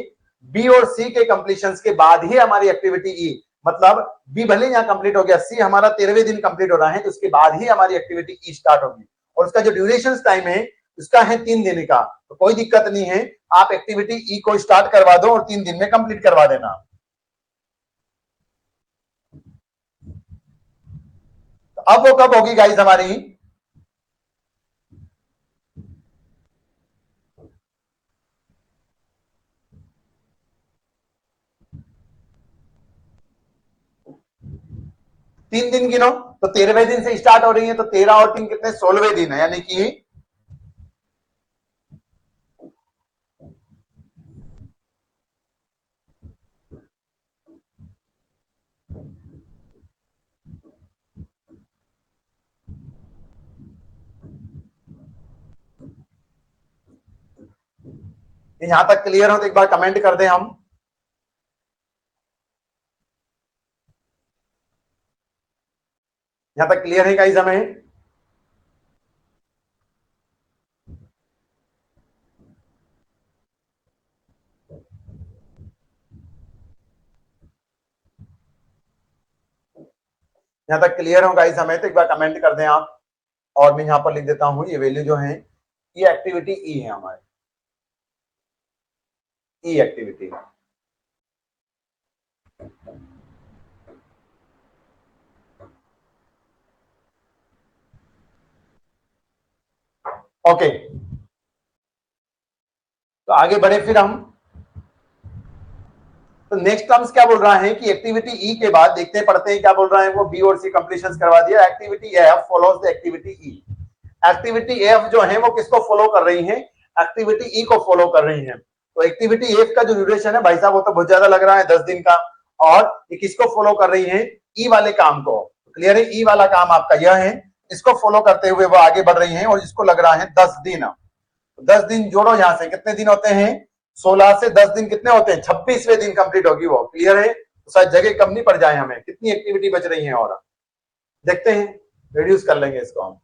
S1: बी और सी के कंप्लीशन के बाद ही हमारी एक्टिविटी ई, मतलब बी भले यहां कंप्लीट हो गया, सी हमारा 13वें दिन कंप्लीट हो रहा है, तो उसके बाद ही हमारी एक्टिविटी ई स्टार्ट होगी। और उसका जो ड्यूरेशन टाइम है उसका है 3 दिन का, तो कोई दिक्कत नहीं है, आप एक्टिविटी ई को स्टार्ट करवा दो और 3 दिन में कंप्लीट करवा देना। तो अब वो कब होगी गाइस हमारी, 3 दिन गिनो, तो 13वें दिन से स्टार्ट हो रही है, तो 13 और 3 कितने, 16वें दिन है, यानी कि यहां तक क्लियर हो तो एक बार कमेंट कर दें हम। यहां तक क्लियर है गाइस हमें? यहां तक क्लियर हो गाइस हमें, तो एक बार कमेंट कर दें आप। और मैं यहां पर लिख देता हूं, ये वैल्यू जो है, ये एक्टिविटी ई है हमारी, ई एक्टिविटी। ओके, तो आगे बढ़े फिर हम। तो नेक्स्ट टर्म्स क्या बोल रहा है कि एक्टिविटी ई के बाद देखते पढ़ते हैं क्या बोल रहा है वो, बी और सी कंप्लीशन करवा दिया। Activity F follows the activity E. Activity F जो है वो किसको फॉलो कर रही है, एक्टिविटी ई को फॉलो कर रही है। तो एक्टिविटी एफ का जो ड्यूरेशन है भाई साहब वो तो बहुत ज्यादा लग रहा है 10 दिन का, और ये किसको फॉलो कर रही है, ई वाले काम को। क्लियर है, ई वाला काम आपका यह है, इसको फॉलो करते हुए वो आगे बढ़ रही है और इसको लग रहा है 10 दिन। 10 दिन जोड़ो यहां से कितने दिन होते हैं, 16 से 10 दिन कितने होते हैं, 26वें दिन कंप्लीट होगी वो। क्लियर है, तो शायद जगह कम नहीं पड़ जाए हमें, कितनी एक्टिविटी बच रही है और देखते हैं, रिड्यूस कर लेंगे इसको हम।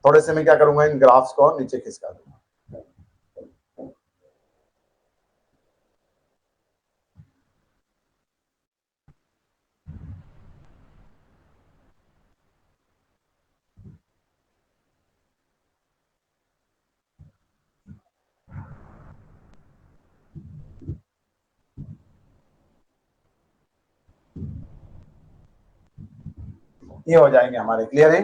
S1: थोड़े से मैं क्या करूंगा, इन ग्राफ्स को नीचे खिसका दूंगा। ये हो जाएंगे हमारे। क्लियर है,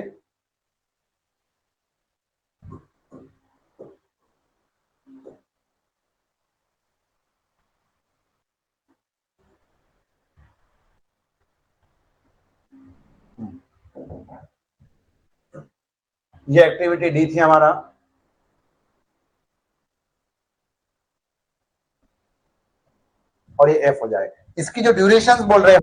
S1: ये एक्टिविटी डी थी हमारा, और ये एफ हो जाए। इसकी जो ड्यूरेशंस बोल रहे हैं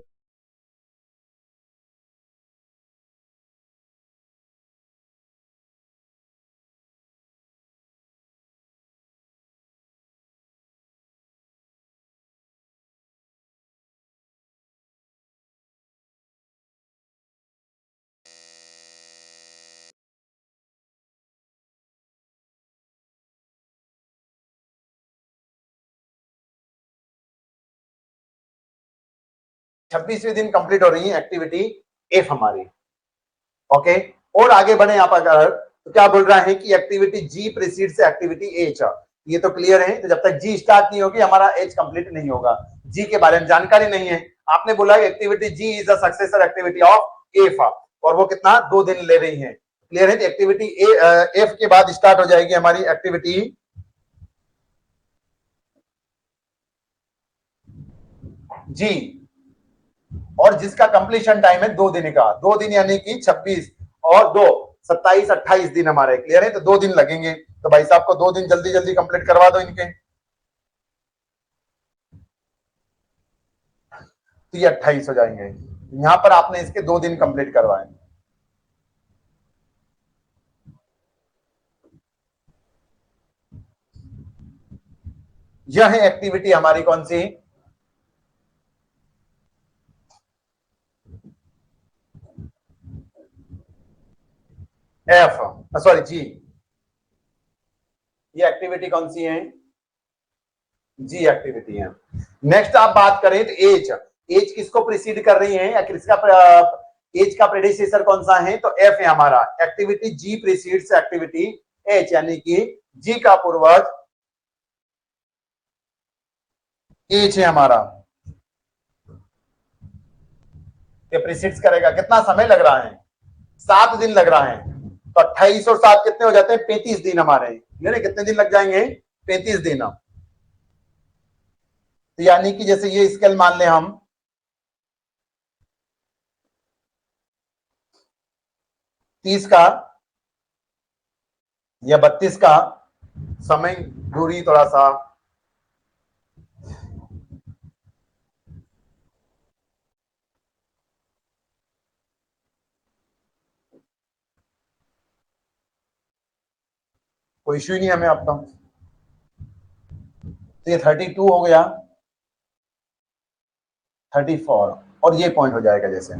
S1: 26वें दिन कंप्लीट हो रही है एक्टिविटी एफ हमारी। ओके, और आगे बढ़े आप अगर, तो क्या बोल रहा है कि एक्टिविटी जी प्रीसीड से एक्टिविटी एच। ये तो क्लियर है, तो जब तक जी स्टार्ट नहीं होगी हमारा एच कंप्लीट नहीं होगा। जी के बारे में जानकारी नहीं है, आपने बोला activity G is a successor activity of F, और वो कितना 2 दिन ले रही है। क्लियर है, एक्टिविटी एफ के बाद स्टार्ट हो जाएगी हमारी एक्टिविटी जी, और जिसका कंप्लीशन टाइम है 2 दिन का। 2 दिन यानी कि 26 और 2, 27, 28 दिन हमारे। क्लियर है, तो 2 दिन लगेंगे। तो भाई साहब को 2 दिन जल्दी जल्दी कंप्लीट करवा दो इनके, तो ये 28 हो जाएंगे। यहां पर आपने इसके 2 दिन कंप्लीट करवाए। यह है एक्टिविटी हमारी कौन सी, एफ, सॉरी जी। ये एक्टिविटी कौन सी है, जी एक्टिविटी है। नेक्स्ट आप बात करें तो एज, एज किसको प्रिसीड कर रही है, या किसका एज का प्रेडिसेसर कौन सा है, तो एफ है हमारा। एक्टिविटी जी प्रीसीड्स एक्टिविटी एच, यानी कि जी का पूर्वज एच है हमारा, ये प्रीसीड्स करेगा। कितना समय लग रहा है, 7 दिन लग रहा है। तो 28 और 7 कितने हो जाते हैं, 35 दिन हमारे। यानी कितने दिन लग जाएंगे, 35 दिन। तो यानी कि जैसे ये स्केल मान लें हम 30 का या 32 का, समय दूरी थोड़ा सा, कोई इश्यू नहीं हमें आपका। तो ये 32 हो गया, 34, और ये पॉइंट हो जाएगा जैसे।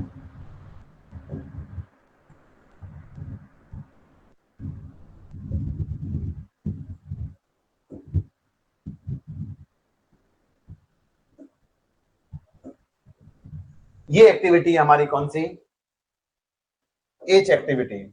S1: ये एक्टिविटी हमारी कौन सी, एच एक्टिविटी।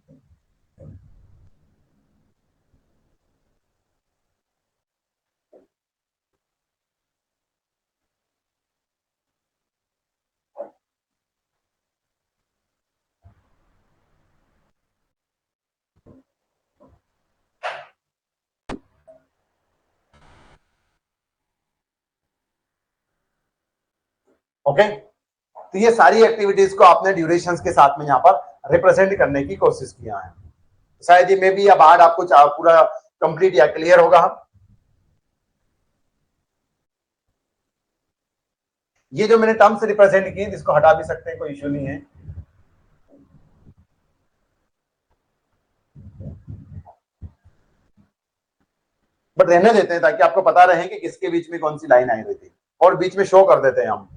S1: ओके, तो ये सारी एक्टिविटीज को आपने ड्यूरेशंस के साथ में यहाँ पर रिप्रेजेंट करने की कोशिश किया है। शायद ये में भी अब आज आपको पूरा कंप्लीट या क्लियर होगा। ये जो मैंने टर्म्स रिप्रेजेंट किए इसको हटा भी सकते हैं, कोई इश्यू नहीं है। बट रहने देते हैं ताकि आपको पता रहे कि किसके बीच में कौन सी लाइन आई हुई थी, और बीच में शो कर देते हैं हम।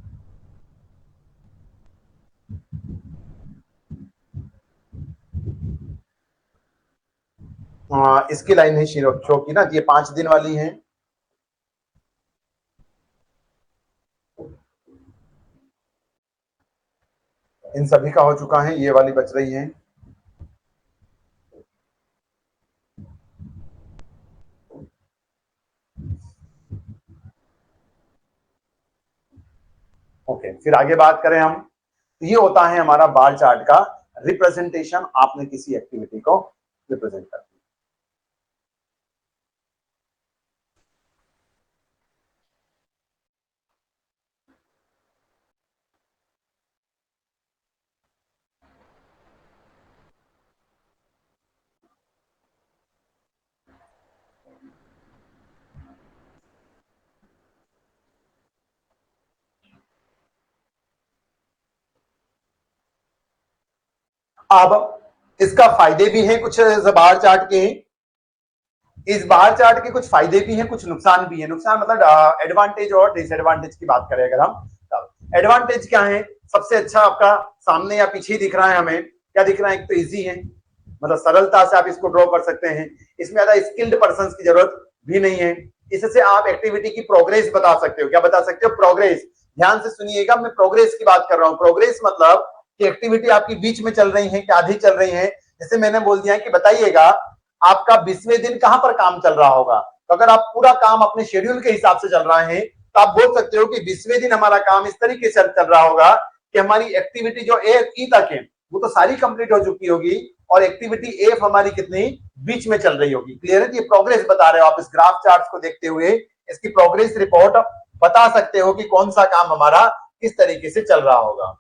S1: इसकी लाइन है शो की ना, ये 5 दिन वाली है। इन सभी का हो चुका है, ये वाली बच रही है। ओके, फिर आगे बात करें हम, तो ये होता है हमारा बार चार्ट का रिप्रेजेंटेशन। आपने किसी एक्टिविटी को रिप्रेजेंट कर दिया। अब इसका फायदे भी हैं कुछ बार चार्ट के। इस बार चार्ट के कुछ फायदे भी हैं, कुछ नुकसान भी है। नुकसान मतलब एडवांटेज और डिसएडवांटेज की बात करें अगर हम, तब एडवांटेज क्या है? सबसे अच्छा आपका सामने या पीछे दिख रहा है, हमें क्या दिख रहा है? एक तो इजी है, मतलब सरलता से आप इसको ड्रॉ कर सकते हैं। इसमें ज्यादा स्किल्ड पर्सन की जरूरत भी नहीं है। इससे आप एक्टिविटी की प्रोग्रेस बता सकते हो। क्या बता सकते हो? प्रोग्रेस। ध्यान से सुनिएगा, मैं प्रोग्रेस की बात कर रहा हूँ। प्रोग्रेस मतलब कि एक्टिविटी आपकी बीच में चल रही है कि आधी चल रही है। जैसे मैंने बोल दिया कि बताइएगा आपका 20वें दिन कहां पर काम चल रहा होगा। तो अगर आप पूरा काम अपने शेड्यूल के हिसाब से चल रहा है तो आप बोल सकते हो कि 20वें दिन हमारा काम इस तरीके से चल रहा होगा कि हमारी एक्टिविटी जो ए ई तक है वो तो सारी कंप्लीट हो चुकी होगी, और एक्टिविटी एफ हमारी कितनी बीच में चल रही होगी। क्लियर है? ये प्रोग्रेस बता रहे हो आप। इस ग्राफ चार्ट को देखते हुए इसकी प्रोग्रेस रिपोर्ट बता सकते हो कि कौन सा काम हमारा किस तरीके से चल रहा होगा।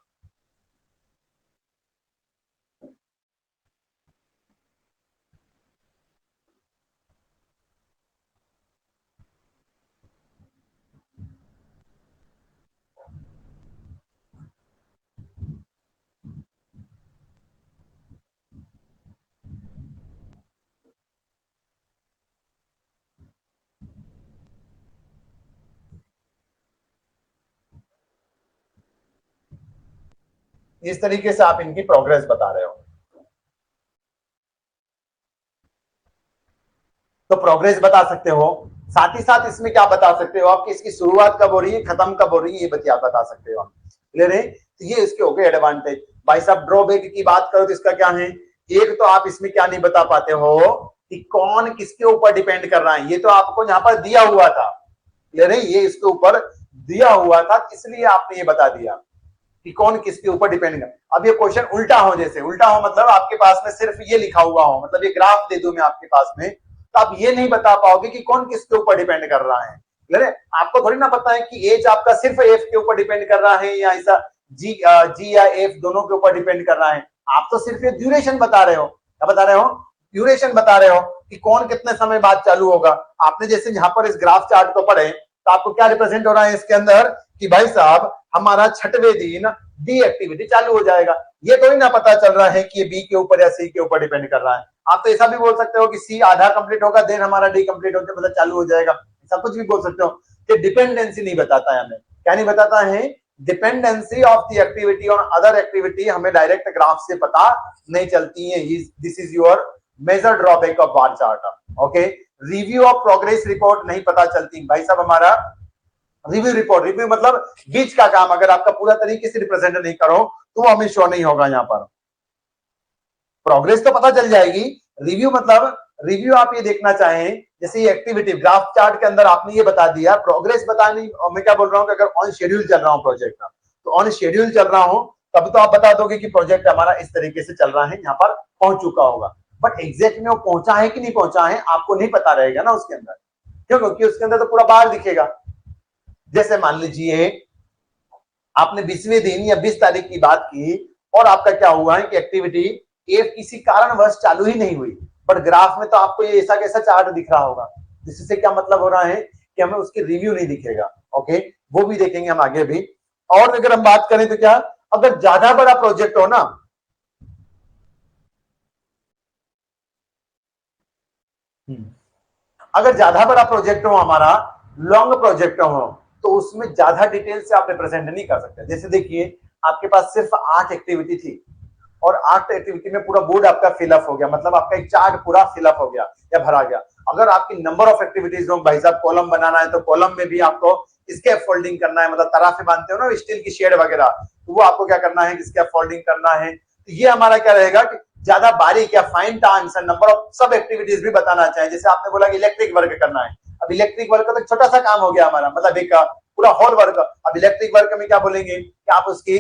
S1: इस तरीके से आप इनकी प्रोग्रेस बता रहे हो। तो प्रोग्रेस बता सकते हो, साथ ही साथ इसमें क्या बता सकते हो आप कि इसकी शुरुआत कब हो रही है, खत्म कब हो रही है, ये बता सकते हो आप। क्लियर है? तो ये इसके हो गए एडवांटेज। भाई साहब ड्रॉबैक की बात करो तो इसका क्या है? एक तो आप इसमें क्या नहीं बता पाते हो कि कौन किसके ऊपर डिपेंड कर रहा है। ये तो आपको यहाँ पर दिया हुआ था। क्लियर है? ये इसके ऊपर दिया हुआ था, इसलिए आपने ये बता दिया कि कौन किसके ऊपर डिपेंड कर। अब ये क्वेश्चन उल्टा हो, जैसे उल्टा हो मतलब आपके पास में सिर्फ ये लिखा हुआ हो, मतलब ये ग्राफ दे दूं मैं आपके पास में, तो आप ये नहीं बता पाओगे कि कौन किसके ऊपर डिपेंड कर रहा है। क्लियर है? आपको थोड़ी ना पता है कि एज आपका सिर्फ एफ के ऊपर डिपेंड कर रहा है या ऐसा जी या एफ दोनों के ऊपर डिपेंड कर रहा है। आप तो सिर्फ ये ड्यूरेशन बता रहे हो। क्या बता रहे हो? ड्यूरेशन बता रहे हो कि कौन कितने समय बाद चालू होगा। आपने जैसे यहाँ पर इस ग्राफ चार्ट को पढ़े तो आपको क्या रिप्रेजेंट हो रहा है इसके अंदर कि भाई साहब हमारा 6वें दिन डी एक्टिविटी चालू हो जाएगा। ये तो ही ना पता चल रहा है कि ये बी के ऊपर या सी के ऊपर डिपेंड कर रहा है। आप तो ऐसा भी बोल सकते हो कि सी आधा कंप्लीट होगा देन हमारा डी कंप्लीट होकर मतलब चालू हो जाएगा। सब कुछ भी बोल सकते हो। कि डिपेंडेंसी नहीं बताता है हमें। क्या नहीं बताता है? Dependency of the activity on other activity हमें डायरेक्ट ग्राफ से पता नहीं चलती है। This is your major drawback of bar chart. Okay, review of progress report नहीं पता चलती भाई साहब हमारा। रिव्यू रिपोर्ट, रिव्यू मतलब बीच का काम अगर आपका पूरा तरीके से रिप्रेजेंट नहीं करो तो वो हमें शो नहीं होगा। यहाँ पर प्रोग्रेस तो पता चल जाएगी, रिव्यू मतलब रिव्यू आप ये देखना चाहें जैसे ये एक्टिविटी ग्राफ चार्ट के अंदर आपने ये बता दिया प्रोग्रेस बतानी। और मैं क्या बोल रहा हूँ कि अगर ऑन शेड्यूल चल रहा हूँ प्रोजेक्ट का, तो ऑन शेड्यूल चल रहा हूँ तब तो आप बता दोगे कि प्रोजेक्ट हमारा इस तरीके से चल रहा है, यहाँ पर पहुंच चुका होगा। बट एग्जैक्ट में वो पहुंचा है कि नहीं पहुंचा है आपको नहीं पता रहेगा ना उसके अंदर। क्यों? क्योंकि उसके अंदर तो पूरा बार दिखेगा। जैसे मान लीजिए आपने 20वें दिन या 20 तारीख की बात की और आपका क्या हुआ है कि एक्टिविटी एक किसी कारणवश चालू ही नहीं हुई, बट ग्राफ में तो आपको ये ऐसा कैसा चार्ट दिख रहा होगा। इससे क्या मतलब हो रहा है कि हमें उसकी रिव्यू नहीं दिखेगा। ओके, वो भी देखेंगे हम आगे भी। और अगर हम बात करें तो क्या, अगर ज्यादा बड़ा प्रोजेक्ट हो ना, अगर ज्यादा बड़ा प्रोजेक्ट हो हमारा, लॉन्ग प्रोजेक्ट हो, तो उसमें ज्यादा डिटेल से आप रिप्रेजेंट नहीं कर सकते। जैसे देखिए, आपके पास सिर्फ 8 एक्टिविटी थी और 8 एक्टिविटी में पूरा बोर्ड आपका फिलअप हो गया, मतलब आपका एक चार्ट पूरा फिलअप हो गया या भरा गया। अगर आपकी नंबर ऑफ एक्टिविटीज हो, भाई साहब कॉलम बनाना है तो कॉलम में भी आपको स्कैप फोल्डिंग करना है, मतलब तराफे बांधते हो ना स्टील की शेड वगैरह, तो वो आपको क्या करना है, स्कैप फोल्डिंग करना है। तो ये हमारा क्या रहेगा कि ज्यादा बारीक या फाइन का आंसर, नंबर ऑफ सब एक्टिविटीज भी बताना चाहिए। जैसे आपने बोला कि इलेक्ट्रिक वर्क करना है, अब इलेक्ट्रिक वर्क का तो छोटा सा काम हो गया हमारा, मतलब एक पूरा हॉल वर्क। अब इलेक्ट्रिक वर्क में क्या बोलेंगे कि आप उसकी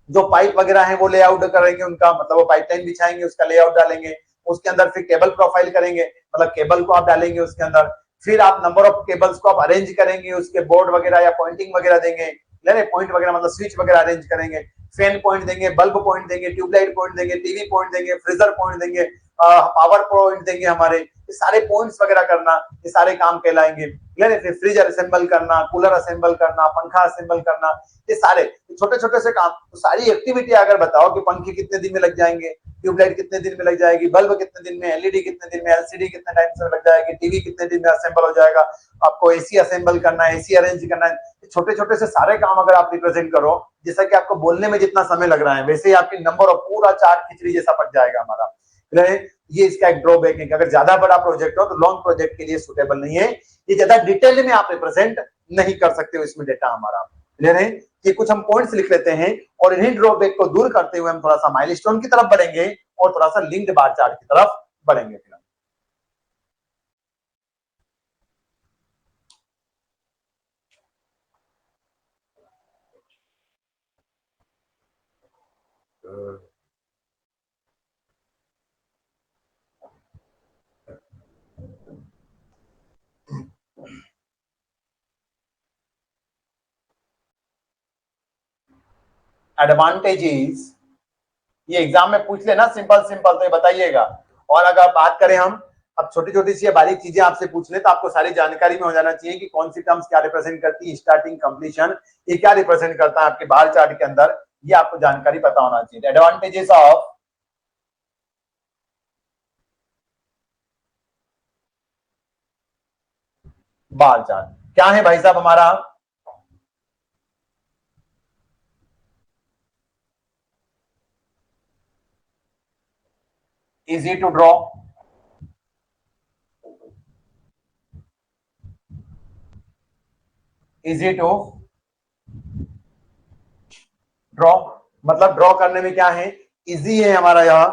S1: जो पाइप वगैरह है वो लेआउट करेंगे उनका, मतलब वो पाइपलाइन बिछाएंगे, उसका लेआउट डालेंगे, उसके अंदर फिर केबल प्रोफाइल करेंगे, मतलब केबल को आप डालेंगे उसके अंदर, फिर आप नंबर ऑफ केबल्स को आप अरेंज करेंगे, उसके बोर्ड वगैरह या पॉइंटिंग वगैरह देंगे, पॉइंट वगैरह मतलब स्विच वगैरह अरेंज करेंगे, फैन पॉइंट देंगे, बल्ब पॉइंट देंगे, ट्यूबलाइट पॉइंट देंगे, टीवी पॉइंट देंगे, फ्रीजर पॉइंट देंगे, पावर पॉइंट देंगे हमारे, ये सारे पॉइंट्स वगैरह करना, ये सारे काम कहलाएंगे। फिर फ्रिज असेंबल करना, कूलर असेंबल करना, पंखा असेंबल करना, ये सारे छोटे छोटे से काम। तो सारी एक्टिविटी अगर बताओ कि पंखे कितने दिन में लग जाएंगे, ट्यूबलाइट कितने दिन में लग जाएगी, बल्ब कितने दिन में, एलईडी कितने दिन में, एलसीडी कितने टाइम से लग जाएगी, टीवी कितने दिन में असेंबल हो जाएगा, आपको एसी असेंबल करना है, एसी अरेंज करना है, छोटे छोटे से सारे काम अगर आप रिप्रेजेंट करो, जैसा कि आपको बोलने में जितना समय लग रहा है वैसे ही आपकी नंबर और पूरा चार्ट खिचड़ी जैसा पक जाएगा हमारा। ये इसका एक ड्रॉबैक है कि अगर ज्यादा बड़ा प्रोजेक्ट हो तो लॉन्ग प्रोजेक्ट के लिए सुटेबल नहीं है, ये ज्यादा डिटेल में आप रिप्रेजेंट नहीं कर सकते हो इसमें डेटा हमारा। क्लियर है? ये कुछ हम पॉइंट्स लिख लेते हैं और इन्हीं ड्रॉबैक को दूर करते हुए हम थोड़ा सा माइलस्टोन की तरफ बढ़ेंगे और थोड़ा सा लिंक्ड बार चार्ट की तरफ बढ़ेंगे। एडवांटेजेस ये एग्जाम में पूछ लेना, सिंपल सिंपल तो ये बताइएगा। और अगर बात करें हम, अब छोटी छोटी सी बारीक चीजें आपसे पूछ ले तो आपको सारी जानकारी में हो जाना चाहिए कि कौन सी टर्म्स क्या रिप्रेजेंट करती है, स्टार्टिंग, कंप्लीशन, ये क्या रिप्रेजेंट करता है आपके बार चार्ट के अंदर, ये आपको जानकारी पता होना चाहिए। एडवांटेजेस ऑफ बार चार्ट क्या है भाई साहब हमारा? Easy to draw, easy to draw, मतलब ड्रॉ करने में क्या है, इजी है हमारा यहां,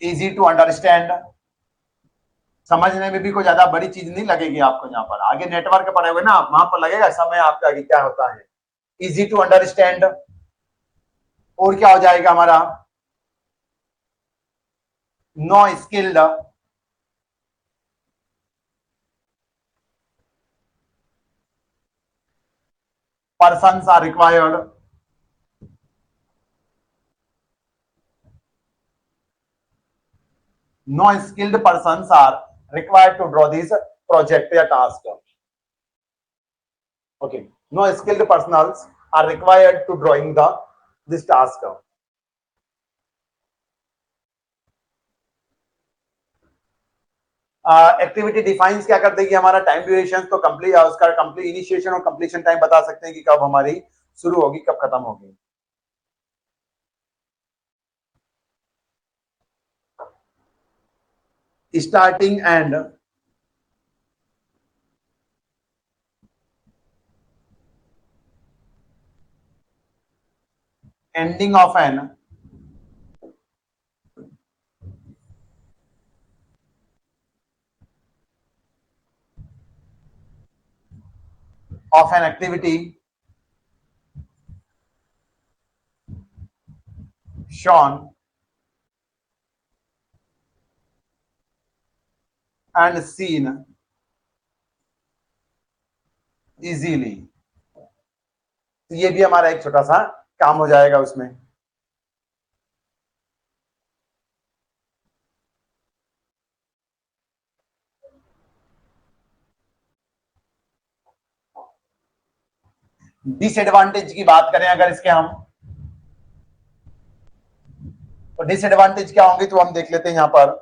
S1: इजी टू अंडरस्टैंड, समझने में भी कोई ज्यादा बड़ी चीज नहीं लगेगी आपको। यहाँ पर आगे नेटवर्क पड़े हुए ना, वहां पर लगेगा समय आपका कि क्या होता है। इजी टू अंडरस्टैंड, और क्या हो जाएगा हमारा, no skilled persons are required, no skilled persons are required to draw this project या task. Okay, no skilled personnels are required to drawing the this task. Activity defines क्या कर देगी हमारा, टाइम ड्यूरेशन, तो कंप्लीट उसका complete initiation और completion time बता सकते हैं कि कब हमारी शुरू होगी कब खत्म होगी। Starting and ending of an activity shown and seen easily। तो ये भी हमारा एक छोटा सा काम हो जाएगा उसमें। डिसएडवांटेज की बात करें अगर इसके हम, तो डिसएडवांटेज क्या होंगे तो हम देख लेते हैं यहां पर।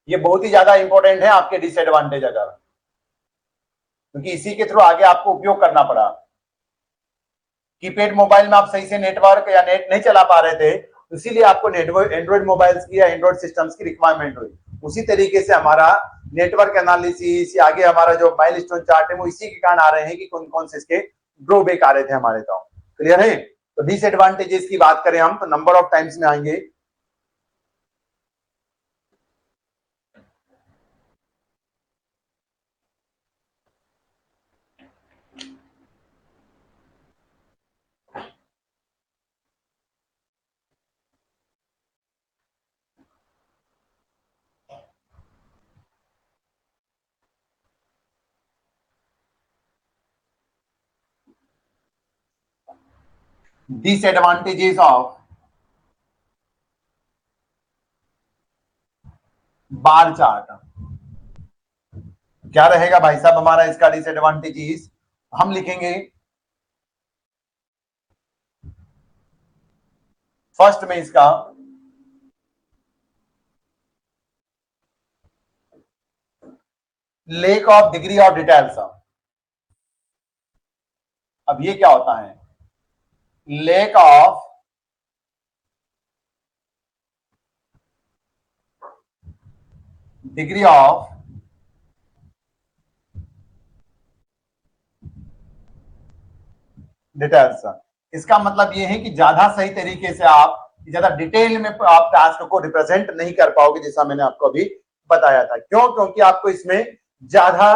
S1: ये बहुत ही ज्यादा इंपॉर्टेंट है आपके डिसएडवांटेज, अगर क्योंकि इसी के थ्रू आगे आपको उपयोग करना पड़ा। कीपैड मोबाइल में आप सही से नेटवर्क या नेट नहीं चला पा रहे थे, इसीलिए आपको एंड्रॉइड मोबाइल्स की या एंड्रॉइड सिस्टम्स की रिक्वायरमेंट हुई। उसी तरीके से हमारा नेटवर्क एनालिसिस या आगे हमारा जो माइलस्टोन चार्ट है वो इसी के कारण आ रहे हैं कि कौन कौन से इसके ड्रॉबैक आ रहे थे हमारे। तो क्लियर है। तो डिसएडवांटेजेस की बात करें हम तो नंबर ऑफ टाइम्स में आएंगे। डिसएडवांटेजेस ऑफ बार चार्ट क्या रहेगा भाई साहब हमारा इसका डिसएडवांटेजेस? हम लिखेंगे फर्स्ट में इसका lake of degree of details. अब ये क्या होता है? Lake of degree of details. इसका मतलब ये है कि ज्यादा सही तरीके से आप ज्यादा डिटेल में आप टास्क को रिप्रेजेंट नहीं कर पाओगे, जैसा मैंने आपको अभी बताया था। क्यों? क्योंकि आपको इसमें ज्यादा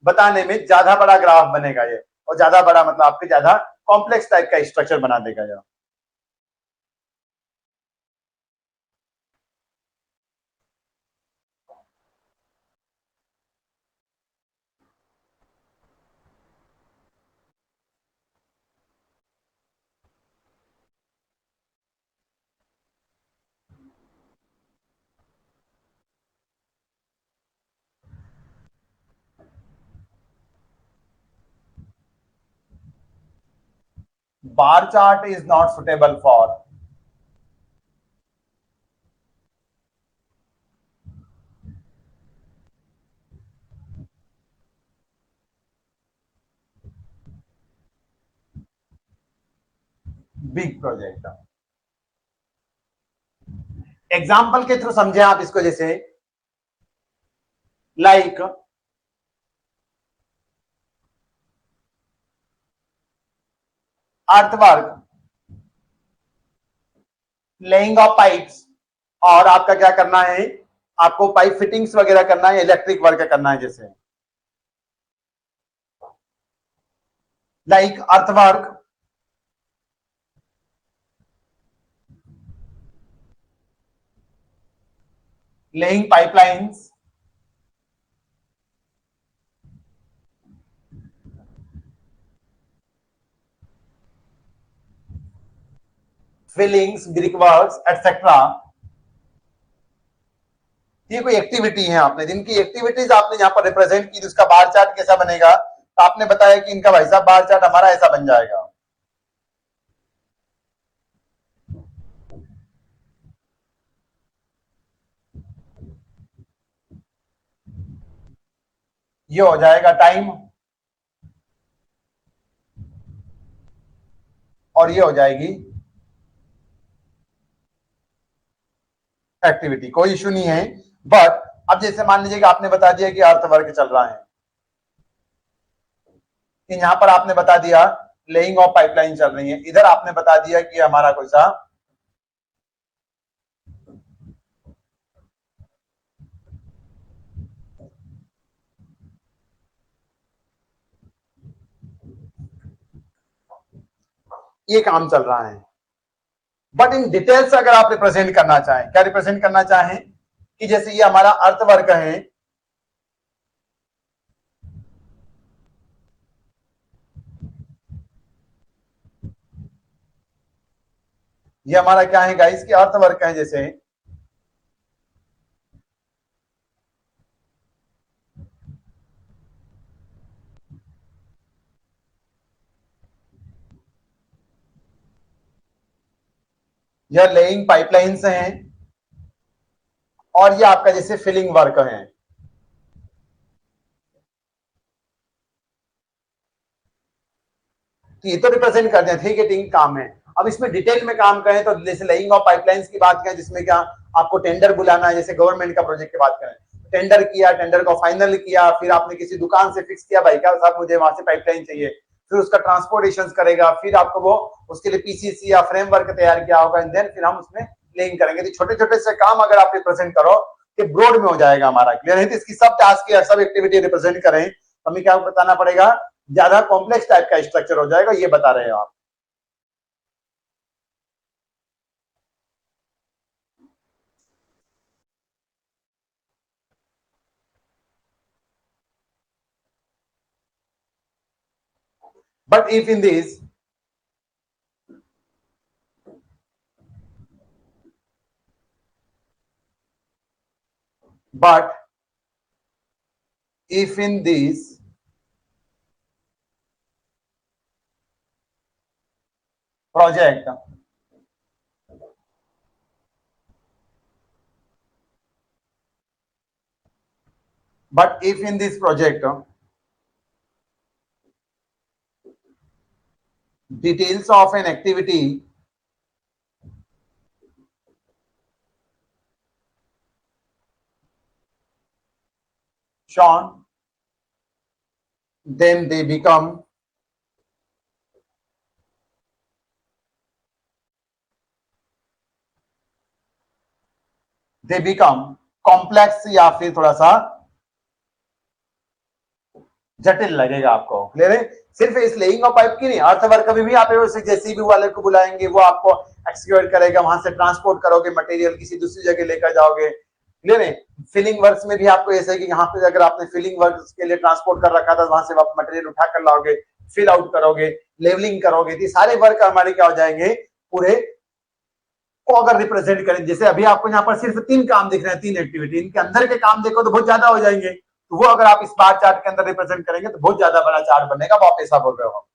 S1: बताने में ज्यादा बड़ा ग्राफ बनेगा ये, और ज्यादा बड़ा मतलब आपके ज्यादा कॉम्प्लेक्स टाइप का स्ट्रक्चर बना देगा ये। bar chart is not suitable for big project। Example के थ्रू समझे आप इसको, जैसे like earthwork, laying of pipes, और आपका क्या करना है, आपको पाइप फिटिंग्स वगैरह करना है, इलेक्ट्रिक वर्क करना है, जैसे like earthwork, laying pipelines, fillings, brick works etcetera. ये कोई एक्टिविटी है आपने जिनकी एक्टिविटीज आपने यहां पर रिप्रेजेंट की, तो उसका बार चार्ट कैसा बनेगा? तो आपने बताया कि इनका भाई साहब बार चार्ट हमारा ऐसा बन जाएगा। ये हो जाएगा टाइम, और ये हो जाएगी एक्टिविटी। कोई इश्यू नहीं है। बट अब जैसे मान लीजिए कि आपने बता दिया कि अर्थ वर्क चल रहा है, यहां पर आपने बता दिया लेइंग ऑफ पाइपलाइन चल रही है, इधर आपने बता दिया कि हमारा कोई सा ये काम चल रहा है। बट इन डिटेल्स अगर आप रिप्रेजेंट करना चाहें, क्या रिप्रेजेंट करना चाहें कि जैसे ये हमारा अर्थवर्क है, ये हमारा क्या है गाइस, कि अर्थवर्क है। जैसे यह लेइंग पाइपलाइंस हैं, और ये आपका जैसे फिलिंग वर्क है। तो ये तो रिप्रेजेंट करते हैं, ठीक है, ठीक काम है। अब इसमें डिटेल में काम करें तो जैसे लेइंग ऑफ पाइपलाइंस की बात करें, जिसमें क्या आपको टेंडर बुलाना है, जैसे गवर्नमेंट का प्रोजेक्ट की बात करें, टेंडर किया, टेंडर को फाइनल किया, फिर आपने किसी दुकान से फिक्स किया, भाई क्या साहब मुझे वहां से पाइपलाइन चाहिए, फिर उसका ट्रांसपोर्टेशन करेगा, फिर आपको वो उसके लिए पीसीसी या फ्रेमवर्क तैयार किया होगा, एंड देन फिर हम उसमें लेइंग करेंगे। तो छोटे छोटे से काम अगर आप रिप्रेजेंट करो कि ब्रॉड में हो जाएगा हमारा, क्लियर है। तो इसकी सब टास्क या सब एक्टिविटी रिप्रेजेंट करें तो हमें क्या बताना पड़ेगा, ज्यादा कॉम्प्लेक्स टाइप का स्ट्रक्चर हो जाएगा, ये बता रहे हो आप। But if in this, but if in this project, but if in this project details of an activity shown, then they become complex, या फिर थोड़ा सा जटिल लगेगा आपको, क्लियर है। सिर्फ इस लेइंग ऑफ पाइप की नहीं, अर्थवर्क कभी भी आप जेसीबी वाले को बुलाएंगे, वो आपको एक्सक्यूट करेगा, वहां से ट्रांसपोर्ट करोगे मटेरियल, किसी दूसरी जगह लेकर जाओगे, क्लियर है। फिलिंग वर्क्स में भी आपको ऐसा है कि यहाँ पे अगर आपने फिलिंग वर्क्स के लिए ट्रांसपोर्ट कर रखा था, वहां से आप मटेरियल उठा कर लाओगे, फिल आउट करोगे, लेवलिंग करोगे, तो सारे वर्क हमारे क्या हो जाएंगे, पूरे को अगर रिप्रेजेंट करें। जैसे अभी आपको यहाँ पर सिर्फ 3 काम दिख रहे हैं, 3 एक्टिविटी, इनके अंदर के काम देखो तो बहुत ज्यादा हो जाएंगे। तो वो अगर आप इस बार चार्ट के अंदर रिप्रेजेंट करेंगे तो बहुत ज्यादा बड़ा चार्ट बनेगा, वो आप ऐसा बोल रहे हो।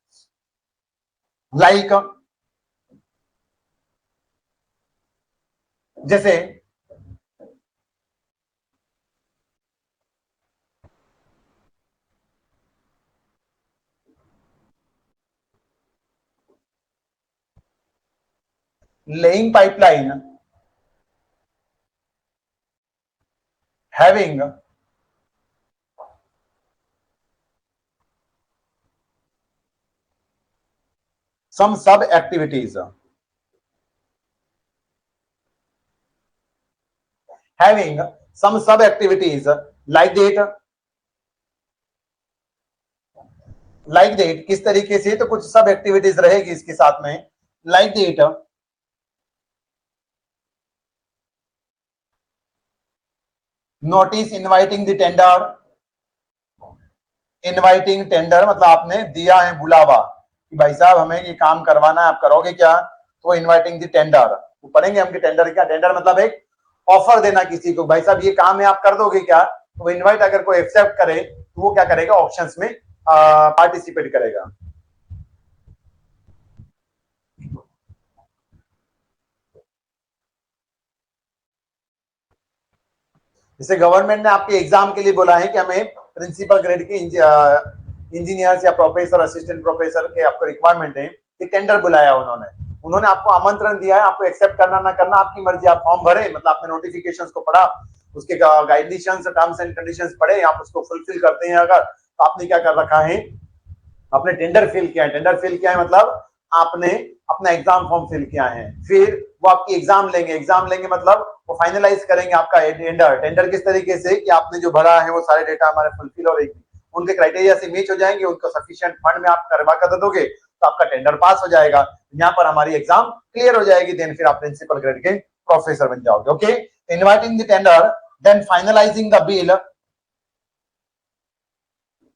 S1: लाइक जैसे laying pipeline, having some sub activities, having some sub activities like that, like that किस तरीके से, तो कुछ सब एक्टिविटीज रहेगी इसके साथ में, like that notice inviting the tender, inviting tender मतलब आपने दिया है बुलावा कि भाई साहब हमें ये काम करवाना है, आप करोगे क्या, तो इनवाइटिंग द टेंडर, वो पढ़ेंगे हम कि टेंडर क्या, टेंडर मतलब एक ऑफर देना किसी को, भाई साहब ये काम है आप कर दोगे क्या, तो वो इनवाइट अगर कोई एक्सेप्ट करे तो वो क्या करेगा, ऑप्शंस में पार्टिसिपेट करेगा। जैसे गवर्नमेंट ने आपके एग्जाम के लिए बोला है कि हमें प्रिंसिपल ग्रेड के इंजीनियर्स या प्रोफेसर, असिस्टेंट प्रोफेसर के आपको रिक्वायरमेंट है, कि टेंडर बुलाया उन्होंने आपको आमंत्रण दिया है, आपको एक्सेप्ट करना ना करना आपकी मर्जी, आप फॉर्म भरे, मतलब आपने नोटिफिकेशंस को पढ़ा, उसके गाइडेंस, टर्म्स एंड कंडीशंस पढ़े, आप उसको फुलफिल करते हैं अगर, तो आपने क्या कर रखा है, आपने टेंडर फिल किया है। टेंडर फिल किया है मतलब आपने अपना एग्जाम फॉर्म फिल किया है, फिर वो आपकी एग्जाम लेंगे मतलब वो फाइनलाइज करेंगे आपका टेंडर। टेंडर किस तरीके से कि आपने जो भरा है वो सारे डेटा हमारे फुलफिल हो रहेगी, उनके क्राइटेरिया से मैच हो जाएंगे, उनको सफिशिएंट फंड में आप करवा कर दोगे तो आपका टेंडर पास हो जाएगा, यहाँ पर हमारी एग्जाम क्लियर हो जाएगी, देन फिर आप प्रिंसिपल ग्रेड के प्रोफेसर बन जाओगे। Okay, inviting the tender then finalizing the bill,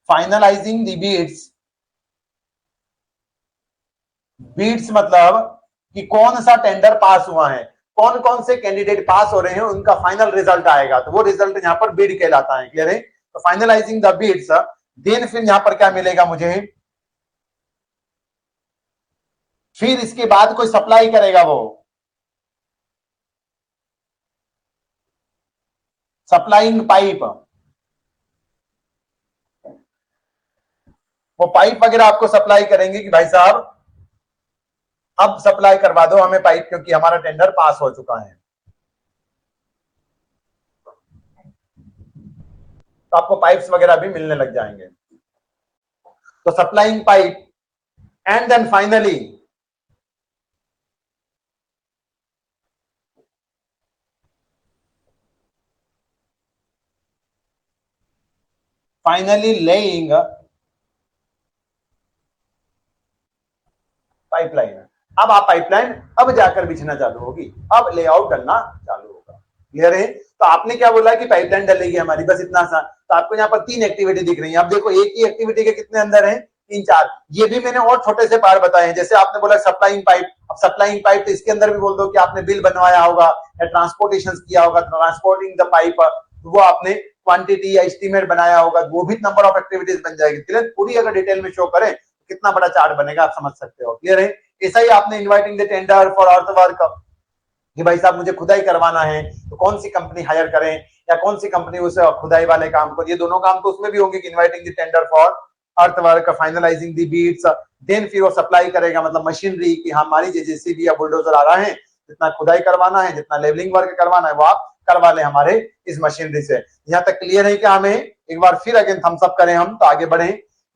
S1: finalizing the bids, bids मतलब कि कौन सा टेंडर पास हुआ है, कौन कौन से कैंडिडेट पास हो रहे हैं, उनका फाइनल रिजल्ट आएगा, तो वो रिजल्ट यहां पर बिड कहलाता है। क्लियर है? तो फाइनलाइजिंग द बिड्स, देन फिर यहां पर क्या मिलेगा मुझे, फिर इसके बाद कोई सप्लाई करेगा, वो सप्लाइंग पाइप, वो पाइप वगैरह आपको सप्लाई करेंगे कि भाई साहब अब सप्लाई करवा दो हमें पाइप, क्योंकि हमारा टेंडर पास हो चुका है। तो आपको पाइप्स वगैरह भी मिलने लग जाएंगे। तो supplying pipe, and then finally laying pipeline. अब आप पाइपलाइन अब जाकर बिछना चालू होगी, अब लेआउट डलना चालू होगा। क्लियर है? तो आपने क्या बोला कि पाइपलाइन डलेगी हमारी, बस इतना सा। तो आपको यहाँ पर 3 एक्टिविटी दिख रही है। अब देखो एक ही एक्टिविटी के कितने अंदर है, 3-4। ये भी मैंने और छोटे से पार्ट बताए हैं। जैसे आपने बोला सप्लाइंग पाइप, अब सप्लाइंग पाइप तो इसके अंदर भी बोल दो कि आपने बिल बनवाया होगा या ट्रांसपोर्टेशन किया होगा, ट्रांसपोर्टिंग द पाइप, वो आपने क्वांटिटी या एस्टीमेट बनाया होगा, वो भी नंबर ऑफ एक्टिविटीज बन जाएगी। क्लियर? पूरी अगर डिटेल में शो करें तो कितना बड़ा चार्ट बनेगा, आप समझ सकते हो। क्लियर है? ऐसा ही आपने inviting the tender for earth work, कि भाई साहब मुझे खुदाई करवाना है, तो कौन सी कंपनी हायर करें या कौन सी कंपनी उस खुदाई वाले काम को, ये दोनों काम तो उसमें भी होंगे कि inviting the tender for earth work, finalising the bids, then फिर वो सप्लाई करेगा, मतलब मशीनरी की हमारी जेसीबी या बुलडोजर आ रहा है, जितना खुदाई करवाना है, जितना लेवलिंग वर्क करवाना है, वो आप करवा ले हमारे इस मशीनरी से। यहाँ तक क्लियर है क्या? हमें एक बार फिर अगेन थम्स अप करें हम, तो आगे बढ़े।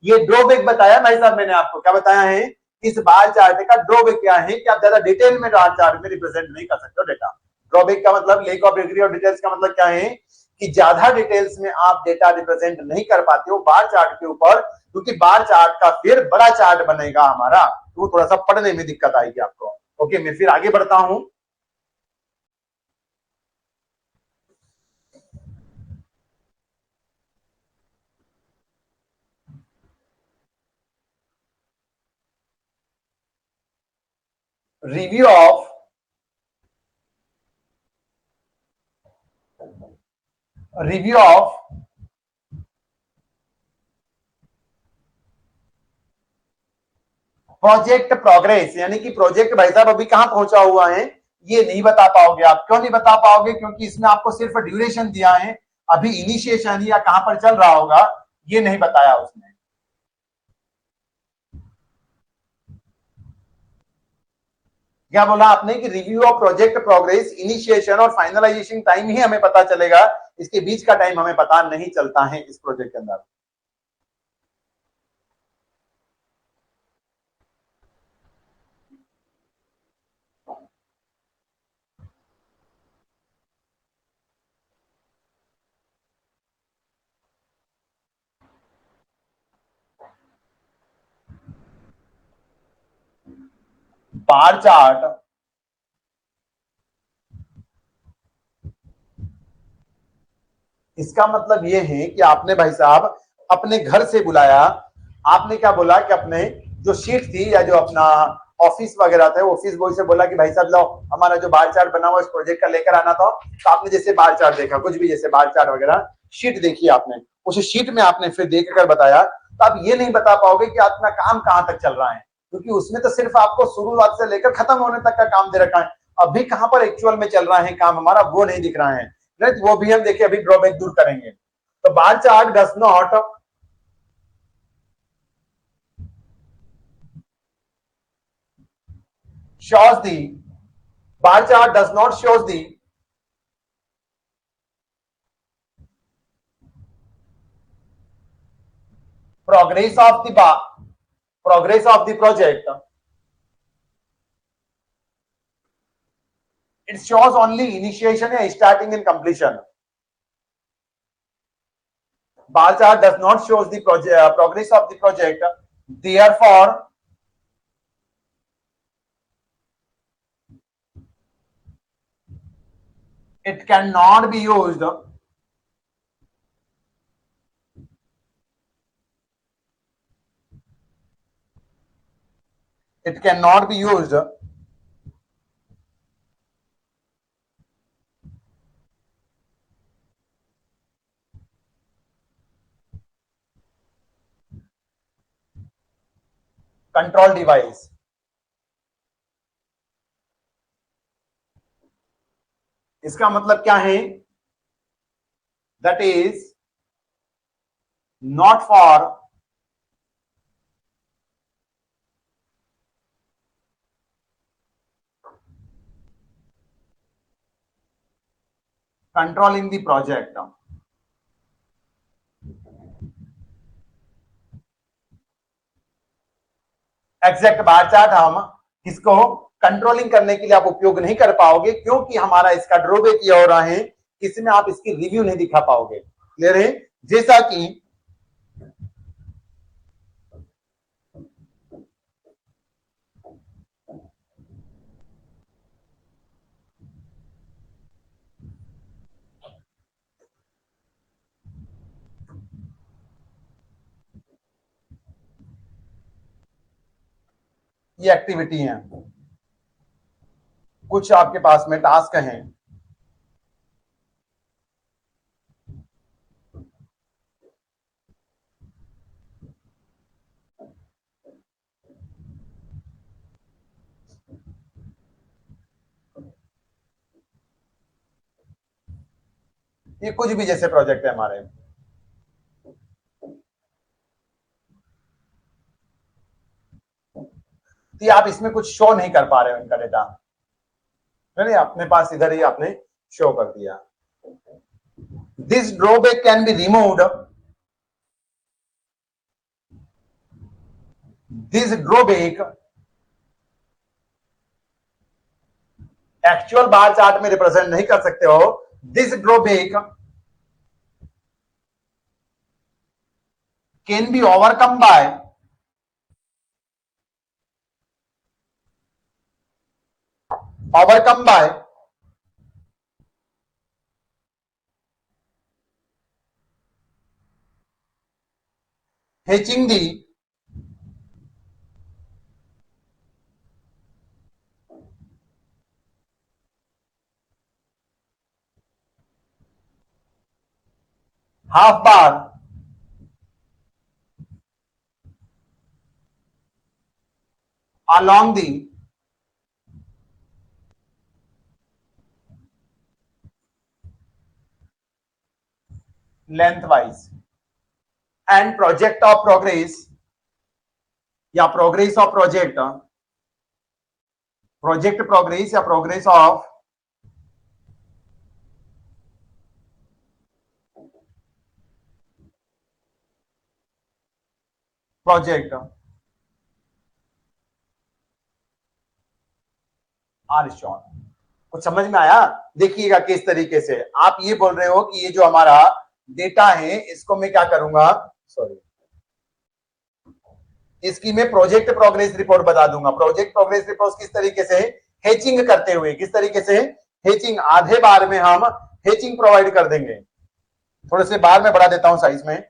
S1: ये ड्रॉबैक बताया भाई साहब मैंने आपको, क्या बताया है? इस बार चार्ट का ड्रॉबैक क्या है कि आप ज्यादा डिटेल में बार चार्ट में रिप्रेजेंट नहीं कर सकते हो डेटा। ड्रॉबैक का मतलब, लेक ऑफ डिग्री और डिटेल्स का मतलब क्या है कि ज्यादा डिटेल्स में आप डेटा रिप्रेजेंट नहीं कर पाते हो बार चार्ट के ऊपर, क्योंकि बार चार्ट का फिर बड़ा चार्ट बनेगा हमारा, तो वो थोड़ा सा पढ़ने में दिक्कत आएगी आपको। ओके, मैं फिर आगे बढ़ता हूं। रिव्यू ऑफ प्रोजेक्ट प्रोग्रेस, यानी कि प्रोजेक्ट भाई साहब अभी कहां पहुंचा हुआ है, ये नहीं बता पाओगे आप। क्यों नहीं बता पाओगे? क्योंकि इसमें आपको सिर्फ ड्यूरेशन दिया है, अभी इनिशिएशन या कहां पर चल रहा होगा ये नहीं बताया उसने। क्या बोला आपने कि review of project progress, initiation और फाइनलाइजेशन टाइम ही हमें पता चलेगा, इसके बीच का टाइम हमें पता नहीं चलता है इस प्रोजेक्ट के अंदर। बार चार्ट इसका मतलब ये है कि आपने भाई साहब अपने घर से बुलाया, आपने क्या बोला कि अपने जो शीट थी या जो अपना ऑफिस वगैरह थे, ऑफिस बॉय से बोला कि भाई साहब लो हमारा जो बार चार्ट बना हुआ इस प्रोजेक्ट का लेकर आना था। तो आपने जैसे बार चार्ट देखा, कुछ भी जैसे बार चार्ट वगैरह शीट देखी आपने, उस शीट में आपने फिर देख कर बताया, तो आप ये नहीं बता पाओगे कि आपका काम कहां तक चल रहा है, क्योंकि उसमें तो सिर्फ आपको शुरुआत से लेकर खत्म होने तक का काम दे रखा है। अभी कहां पर एक्चुअल में चल रहा है काम हमारा, वो नहीं दिख रहा है। राइट? वो भी हम देखिए अभी ड्रॉबैक दूर करेंगे। तो bar chart does not shows the bar chart does not shows the progress of the project. It shows only initiation and starting and completion. Bar chart does not shows the progress of the project. Therefore, it cannot be used It cannot be used control device. इसका मतलब क्या है? That is not for controlling the project. Exact bar chart हम इसको controlling करने के लिए आप उपयोग नहीं कर पाओगे, क्योंकि हमारा इसका ड्रॉबैक ये हो रहा है कि इसमें आप इसकी रिव्यू नहीं दिखा पाओगे। क्लियर है? जैसा कि ये एक्टिविटी है, कुछ आपके पास में टास्क हैं। ये कुछ भी जैसे प्रोजेक्ट है हमारे, तो आप इसमें कुछ शो नहीं कर पा रहे हो इनका डेटा, नहीं अपने पास इधर ही आपने शो कर दिया। This drawback can be removed, this drawback actual bar chart में रिप्रेजेंट नहीं कर सकते हो। This drawback can be overcome bye hatching the half bar along the lengthwise and project of progress या progress of project, project progress या progress of project are shown. कुछ समझ में आया? देखिएगा किस तरीके से आप ये बोल रहे हो कि ये जो हमारा डेटा है इसको मैं क्या करूंगा, सॉरी, इसकी मैं प्रोजेक्ट प्रोग्रेस रिपोर्ट बता दूंगा। प्रोजेक्ट प्रोग्रेस रिपोर्ट किस तरीके से? हेचिंग करते हुए। किस तरीके से? हेचिंग, आधे बार में हम हेचिंग प्रोवाइड कर देंगे। थोड़े से बार में बढ़ा देता हूं साइज में।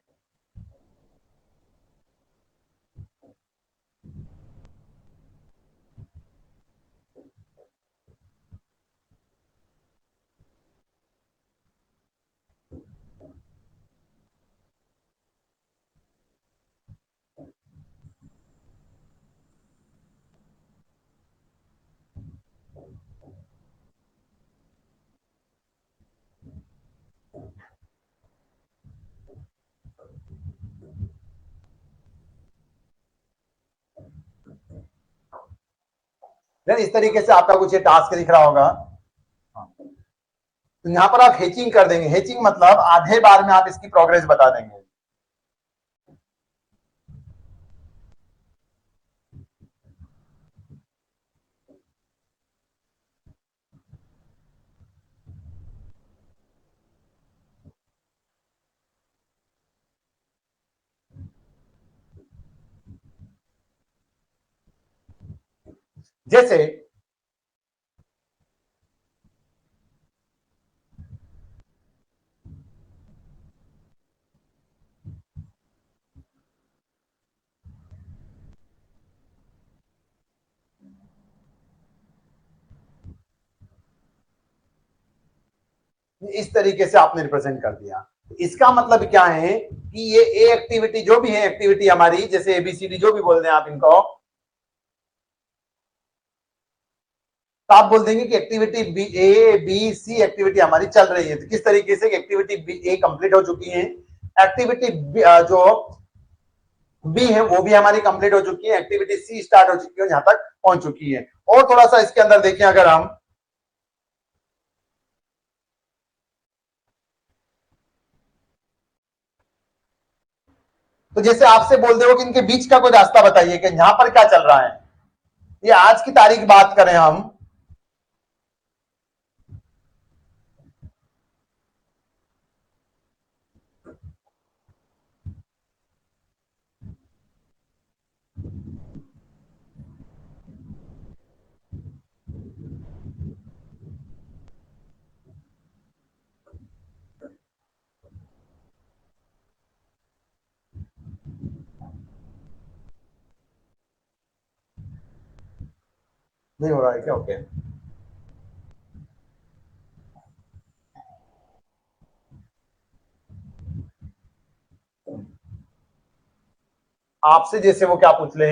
S1: इस तरीके से आपका कुछ टास्क दिख रहा होगा। तो यहां पर आप हेचिंग कर देंगे। हेचिंग मतलब आधे बार में आप इसकी प्रोग्रेस बता देंगे। जैसे इस तरीके से आपने रिप्रेजेंट कर दिया। इसका मतलब क्या है कि ये ए एक्टिविटी जो भी है, एक्टिविटी हमारी जैसे एबीसीडी जो भी बोल दें आप इनको, तो आप बोल देंगे कि activity B, A B C activity हमारी चल रही है। तो किस तरीके से एक्टिविटी बी ए कंप्लीट हो चुकी है, एक्टिविटी जो बी है वो भी हमारी कंप्लीट हो चुकी है, एक्टिविटी सी स्टार्ट हो चुकी है, यहां तक पहुंच चुकी है। और थोड़ा सा इसके अंदर देखें अगर हम, तो जैसे आपसे बोल दे कि इनके बीच का कोई रास्ता बताइए कि यहां पर क्या चल रहा है, ये आज की तारीख बात करें हम, नहीं हो रहा है क्या? ओके, आपसे जैसे वो क्या पूछ ले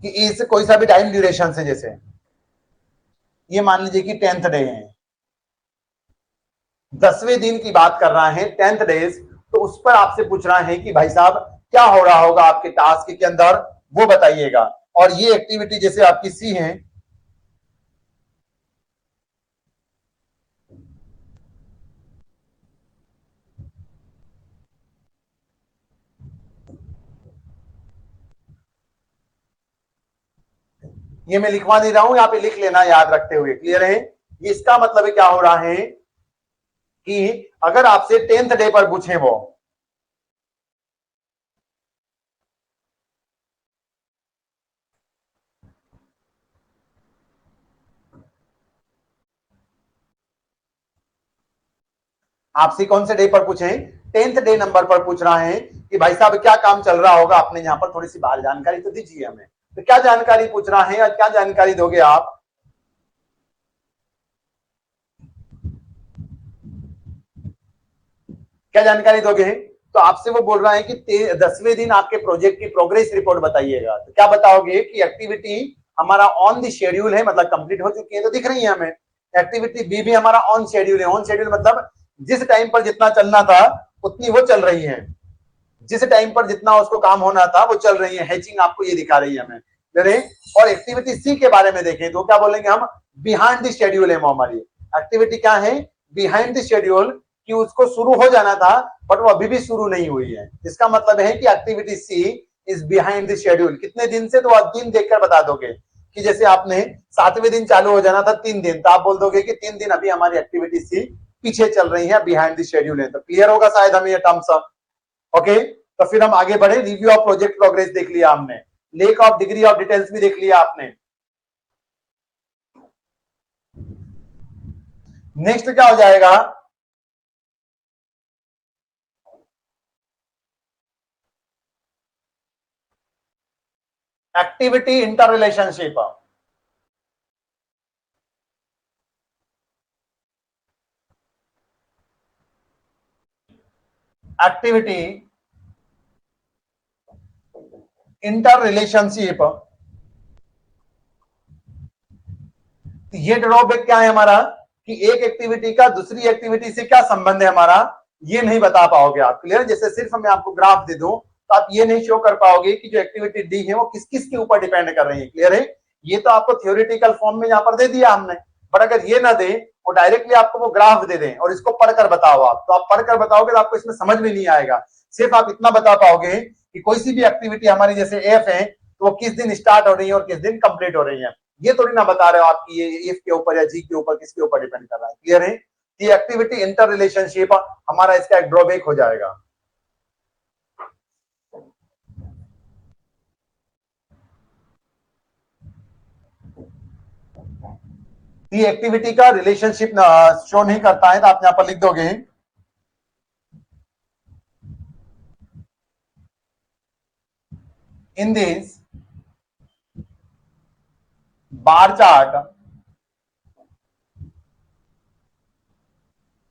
S1: कि इस कोई सा भी टाइम ड्यूरेशन से, जैसे ये मान लीजिए कि 10th डे है, 10वें दिन की बात कर रहा है, 10th डेज, तो उस पर आपसे पूछ रहा है कि भाई साहब क्या हो रहा होगा आपके टास्क के अंदर, वो बताइएगा। और ये एक्टिविटी जैसे आपकी सी है, ये मैं लिखवा नहीं रहा हूं, यहां पे लिख लेना याद रखते हुए, क्लियर है? इसका मतलब है क्या हो रहा है कि अगर आपसे 10th डे पर पूछे वो, आपसे कौन से डे पर पूछे, 10th डे नंबर पर पूछ रहा है कि भाई साहब क्या काम चल रहा होगा, आपने यहां पर थोड़ी सी बाहर जानकारी तो दीजिए हमें। तो क्या जानकारी पूछ रहा है और क्या जानकारी दोगे आप, क्या जानकारी दोगे? तो आपसे वो बोल रहा है कि 10वें दिन आपके प्रोजेक्ट की प्रोग्रेस रिपोर्ट बताइएगा। तो क्या बताओगे कि एक्टिविटी हमारा ऑन द शेड्यूल है, मतलब कंप्लीट हो चुकी है, तो दिख रही है हमें। एक्टिविटी बी भी हमारा ऑन शेड्यूल है, ऑन शेड्यूल मतलब जिस टाइम पर जितना चलना था उतनी वो चल रही है, जिस टाइम पर जितना उसको काम होना था वो चल रही है, हैचिंग आपको ये दिखा रही है हमें। और एक्टिविटी सी के बारे में देखें तो क्या बोलेंगे हम, बिहाइंड द शेड्यूल है वो हमारी एक्टिविटी, क्या है, बिहाइंड द शेड्यूल, कि उसको शुरू हो जाना था बट वो अभी भी शुरू नहीं हुई है। इसका मतलब है कि activity C is behind the schedule. कितने दिन से, तो आप दिन देखकर बता दोगे कि जैसे आपने 7वें दिन चालू हो जाना था 3 दिन, तो आप बोल दोगे कि 3 दिन अभी हमारी एक्टिविटी सी पीछे चल रही है, बिहाइंड द शेड्यूल है। तो क्लियर होगा शायद हमें ये टर्म्स। ओके, तो फिर हम आगे बढ़े। रिव्यू ऑफ प्रोजेक्ट प्रोग्रेस देख लिया हमने, lake of degree of details भी देख लिया आपने। नेक्स्ट क्या हो जाएगा, activity inter relationship. Activity inter relationship, ये ड्रॉबैक क्या है हमारा कि एक एक्टिविटी का दूसरी एक्टिविटी से क्या संबंध है हमारा, ये नहीं बता पाओगे आप। क्लियर? जैसे सिर्फ मैं आपको ग्राफ दे दूं तो आप ये नहीं शो कर पाओगे कि जो एक्टिविटी डी है वो किस किस के ऊपर डिपेंड कर रही है। क्लियर है? ये तो आपको थियोरिटिकल फॉर्म में यहाँ पर दे दिया हमने, बट अगर ये ना दे, वो डायरेक्टली आपको वो ग्राफ दे दें और इसको पढ़कर बताओ आप, तो आप पढ़कर बताओगे तो आपको इसमें समझ में नहीं आएगा। सिर्फ आप इतना बता पाओगे कि कोई सी भी एक्टिविटी हमारी जैसे एफ है तो वो किस दिन स्टार्ट हो रही है और किस दिन कंप्लीट हो रही है। ये थोड़ी ना बता रहे हो आपकी ये इफ के ऊपर या जी के ऊपर किसके ऊपर डिपेंड कर रहा है। क्लियर है? ये एक्टिविटी इंटर रिलेशनशिप हमारा इसका एक ड्रॉबैक हो जाएगा। ये एक्टिविटी का रिलेशनशिप शो नहीं करता है, तो आप यहां पर लिख दोगे in this bar chart,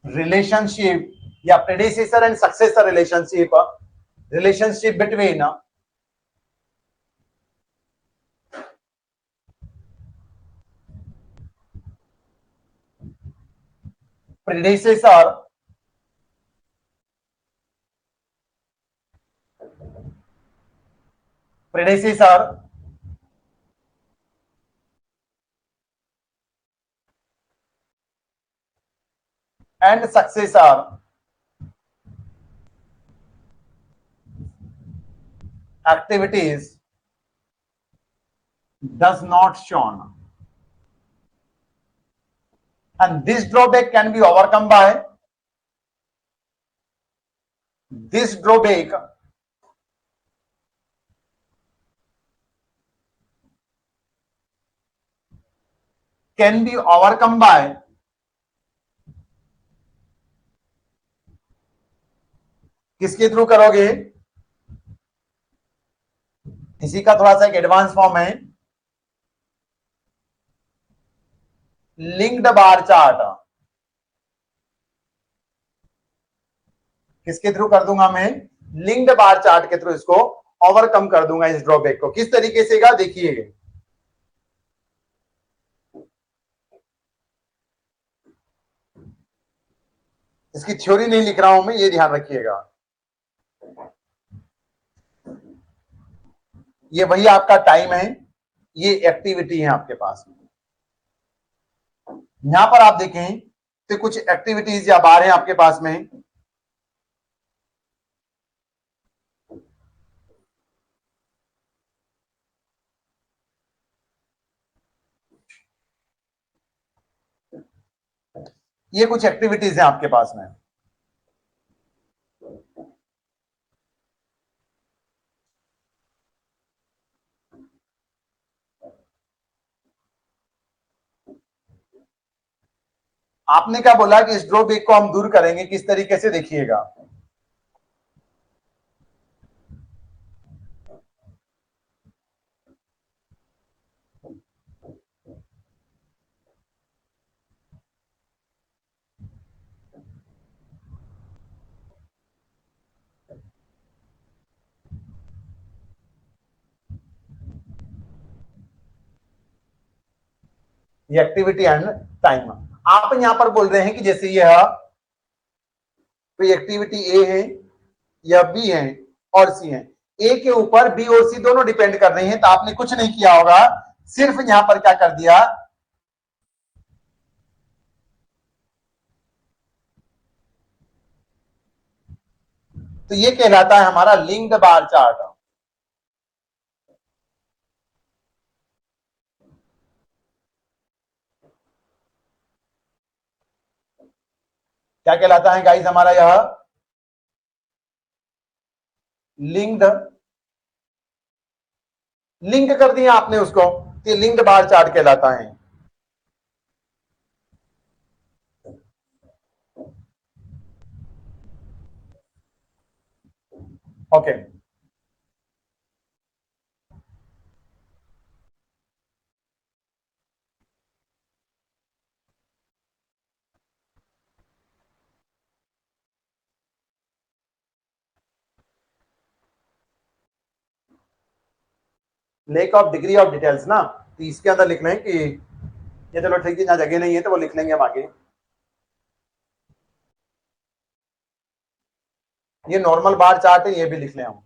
S1: relationship या predecessor and successor relationship, relationship between predecessor predecessor and successor activities does not shown, and this drawback can be overcome by this drawback can be overcome by किसके through करोगे, इसी का थोड़ा सा एक advance form है, linked bar chart. किसके through कर दूंगा मैं, लिंक्ड बार चार्ट के थ्रू इसको ओवरकम कर दूंगा इस ड्रॉबैक को। किस तरीके से का देखिए, इसकी थ्योरी नहीं लिख रहा हूं मैं, ये ध्यान रखिएगा। ये वही आपका टाइम है, ये एक्टिविटी है आपके पास में। यहां पर आप देखें तो कुछ एक्टिविटीज या बार है आपके पास में, ये कुछ एक्टिविटीज है आपके पास में। आपने क्या बोला कि इस ड्रॉबैक को हम दूर करेंगे, किस तरीके से देखिएगा। ये एक्टिविटी एंड टाइम, आप यहां पर बोल रहे हैं कि जैसे यह कोई एक्टिविटी ए है या बी है और सी है, ए के ऊपर बी और सी दोनों डिपेंड कर रही हैं, तो आपने कुछ नहीं किया होगा, सिर्फ यहां पर क्या कर दिया, तो ये कहलाता है हमारा लिंक्ड बार चार्ट। क्या कहलाता है गाइस हमारा यह लिंक्ड, लिंक कर दिया आपने उसको, तो लिंक्ड बार चार्ट कहलाता है। Okay, lake of degree of details ना, तो इसके अंदर लिख लें कि ये, चलो ठीक है, जहां जगह नहीं है तो वो लिख लेंगे हम आगे। ये नॉर्मल बार चार्ट है, ये भी लिख लें हम।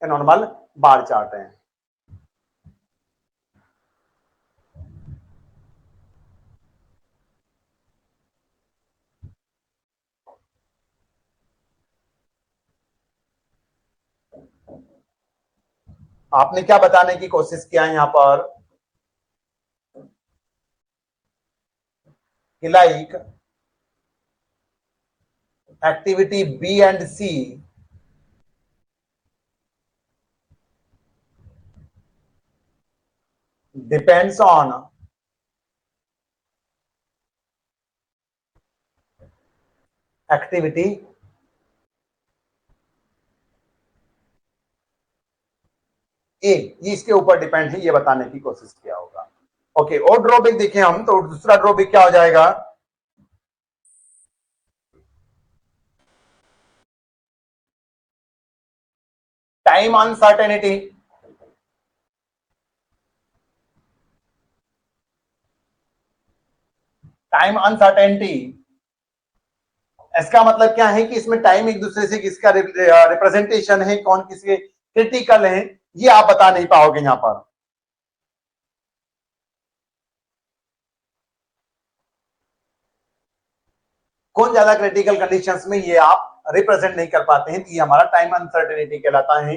S1: ये नॉर्मल बार चार्ट है। आपने क्या बताने की कोशिश किया है यहां पर कि like activity B and C depends on activity A, ये इसके ऊपर डिपेंड है, ये बताने की कोशिश किया होगा। ओके, और ड्रॉबैक देखें हम, तो दूसरा ड्रॉबैक क्या हो जाएगा? Time uncertainty. टाइम अनसर्टेनिटी, इसका मतलब क्या है कि इसमें टाइम एक दूसरे से किसका रिप्रेजेंटेशन है, कौन किसके क्रिटिकल है, ये आप बता नहीं पाओगे यहां पर। कौन ज्यादा क्रिटिकल कंडीशंस में, ये आप रिप्रेजेंट नहीं कर पाते हैं, तो ये हमारा टाइम अनसर्टेनिटी कहलाता है।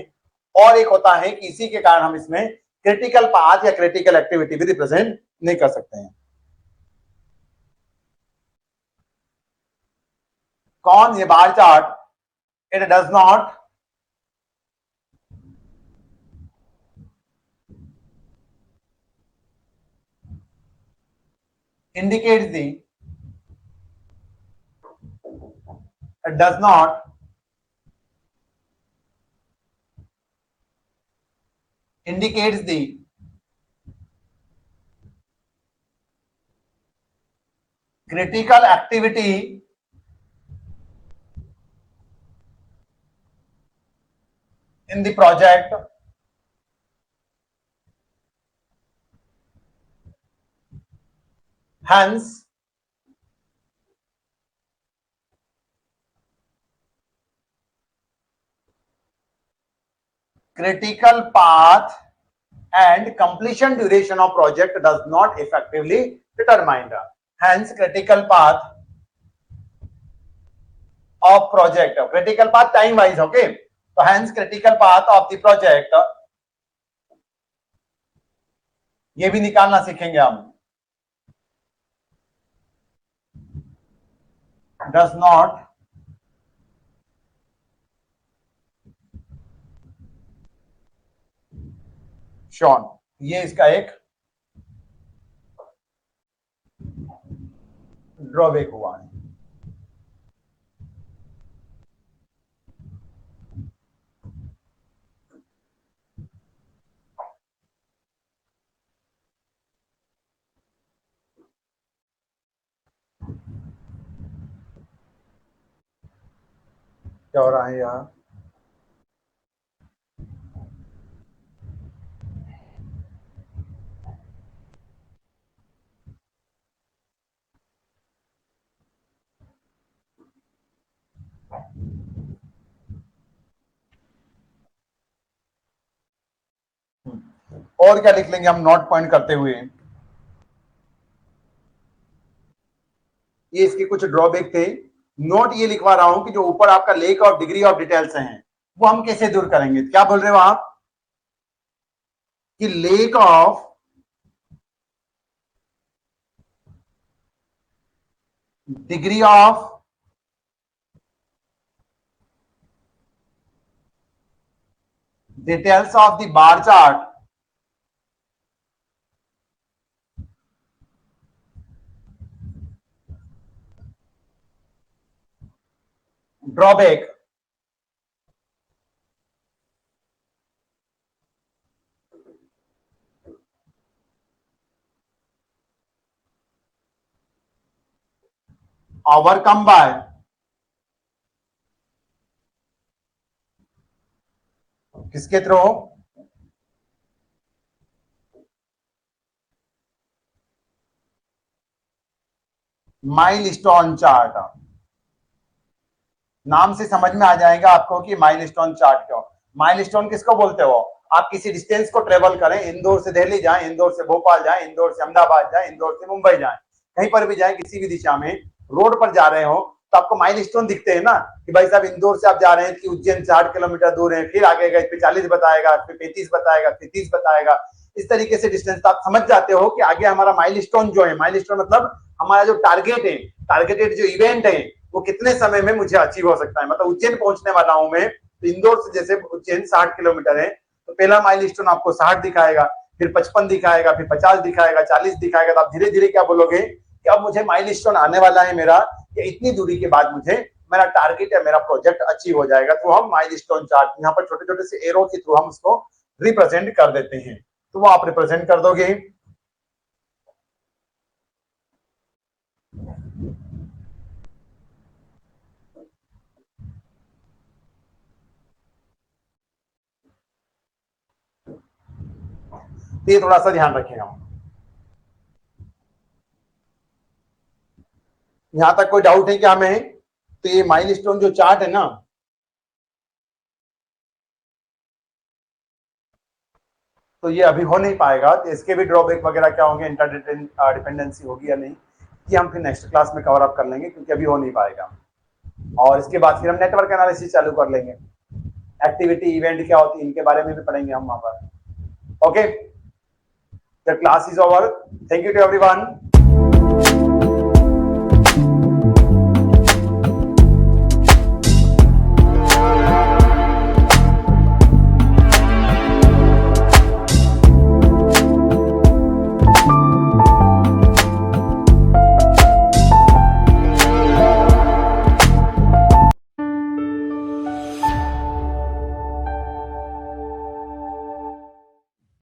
S1: और एक होता है कि इसी के कारण हम इसमें क्रिटिकल पाथ या क्रिटिकल एक्टिविटी भी रिप्रेजेंट नहीं कर सकते हैं। कौन? ये bar chart, it does not indicates the it does not indicates the critical activity in the project, hence critical path and completion duration of project does not effectively determine. Hence critical path of project, critical path time wise, okay, so hence critical path of the project, ये भी निकालना सीखेंगे हम, does not shown, ये इसका एक drawback हुआ है। क्या हो रहा है यहाँ? और क्या लिख लेंगे हम नोट पॉइंट करते हुए? ये इसके कुछ ड्रॉबैक थे। नोट ये लिखवा रहा हूं कि जो ऊपर आपका lake of degree of details हैं, वो हम कैसे दूर करेंगे? क्या बोल रहे हो आप कि lake of degree of details of the bar chart drawback, overcome bye किसके थ्रू? Milestone chart. नाम से समझ में आ जाएगा आपको कि माइलस्टोन चार्ट क्यों। माइलस्टोन किसको बोलते हो? आप किसी डिस्टेंस को ट्रेवल करें, इंदौर से दिल्ली जाएं, इंदौर से भोपाल जाएं, इंदौर से अहमदाबाद जाएं, इंदौर से मुंबई जाएं, कहीं पर भी जाएं, किसी भी दिशा में रोड पर जा रहे हो तो आपको माइलस्टोन दिखते हैं ना, कि भाई साहब इंदौर से आप जा रहे हैं कि उज्जैन 60 किलोमीटर दूर है, फिर आगे गए फिर 40 बताएगा, फिर 35 बताएगा, फिर 30 बताएगा, इस तरीके से डिस्टेंस तो आप समझ जाते हो कि आगे हमारा माइलस्टोन जो है, माइलस्टोन मतलब हमारा जो टारगेट है, टारगेटेड जो इवेंट है, वो कितने समय में मुझे अचीव हो सकता है। मतलब उज्जैन पहुंचने वाला हूं मैं, तो इंदौर से जैसे उज्जैन 60 किलोमीटर है, तो पहला माइलस्टोन आपको 60 दिखाएगा, फिर 55 दिखाएगा, फिर 50 दिखाएगा, 40 दिखाएगा, तो आप धीरे धीरे क्या बोलोगे कि अब मुझे माइलस्टोन आने वाला है मेरा, कि इतनी दूरी के बाद मुझे मेरा टारगेट या मेरा प्रोजेक्ट अचीव हो जाएगा। तो हम माइलस्टोन चार्ट यहाँ पर छोटे छोटे से एरो के थ्रू हम उसको रिप्रेजेंट कर देते हैं। तो वो आप रिप्रेजेंट कर दोगे। तो ये थोड़ा सा ध्यान रखेगा। यहां तक कोई डाउट है क्या हमें? तो ये माइलस्टोन जो चार्ट है ना, तो ये अभी हो नहीं पाएगा। तो इसके भी ड्रॉबैक वगैरह क्या होंगे, इंटर डिपेंडेंसी होगी या नहीं, कि हम फिर नेक्स्ट क्लास में कवर अप कर लेंगे, क्योंकि अभी हो नहीं पाएगा। और इसके बाद फिर हम नेटवर्क एनालिसिस चालू कर लेंगे। एक्टिविटी इवेंट क्या होती है, इनके बारे में भी पढ़ेंगे हम वहां पर। Okay, the class is over. Thank you to everyone.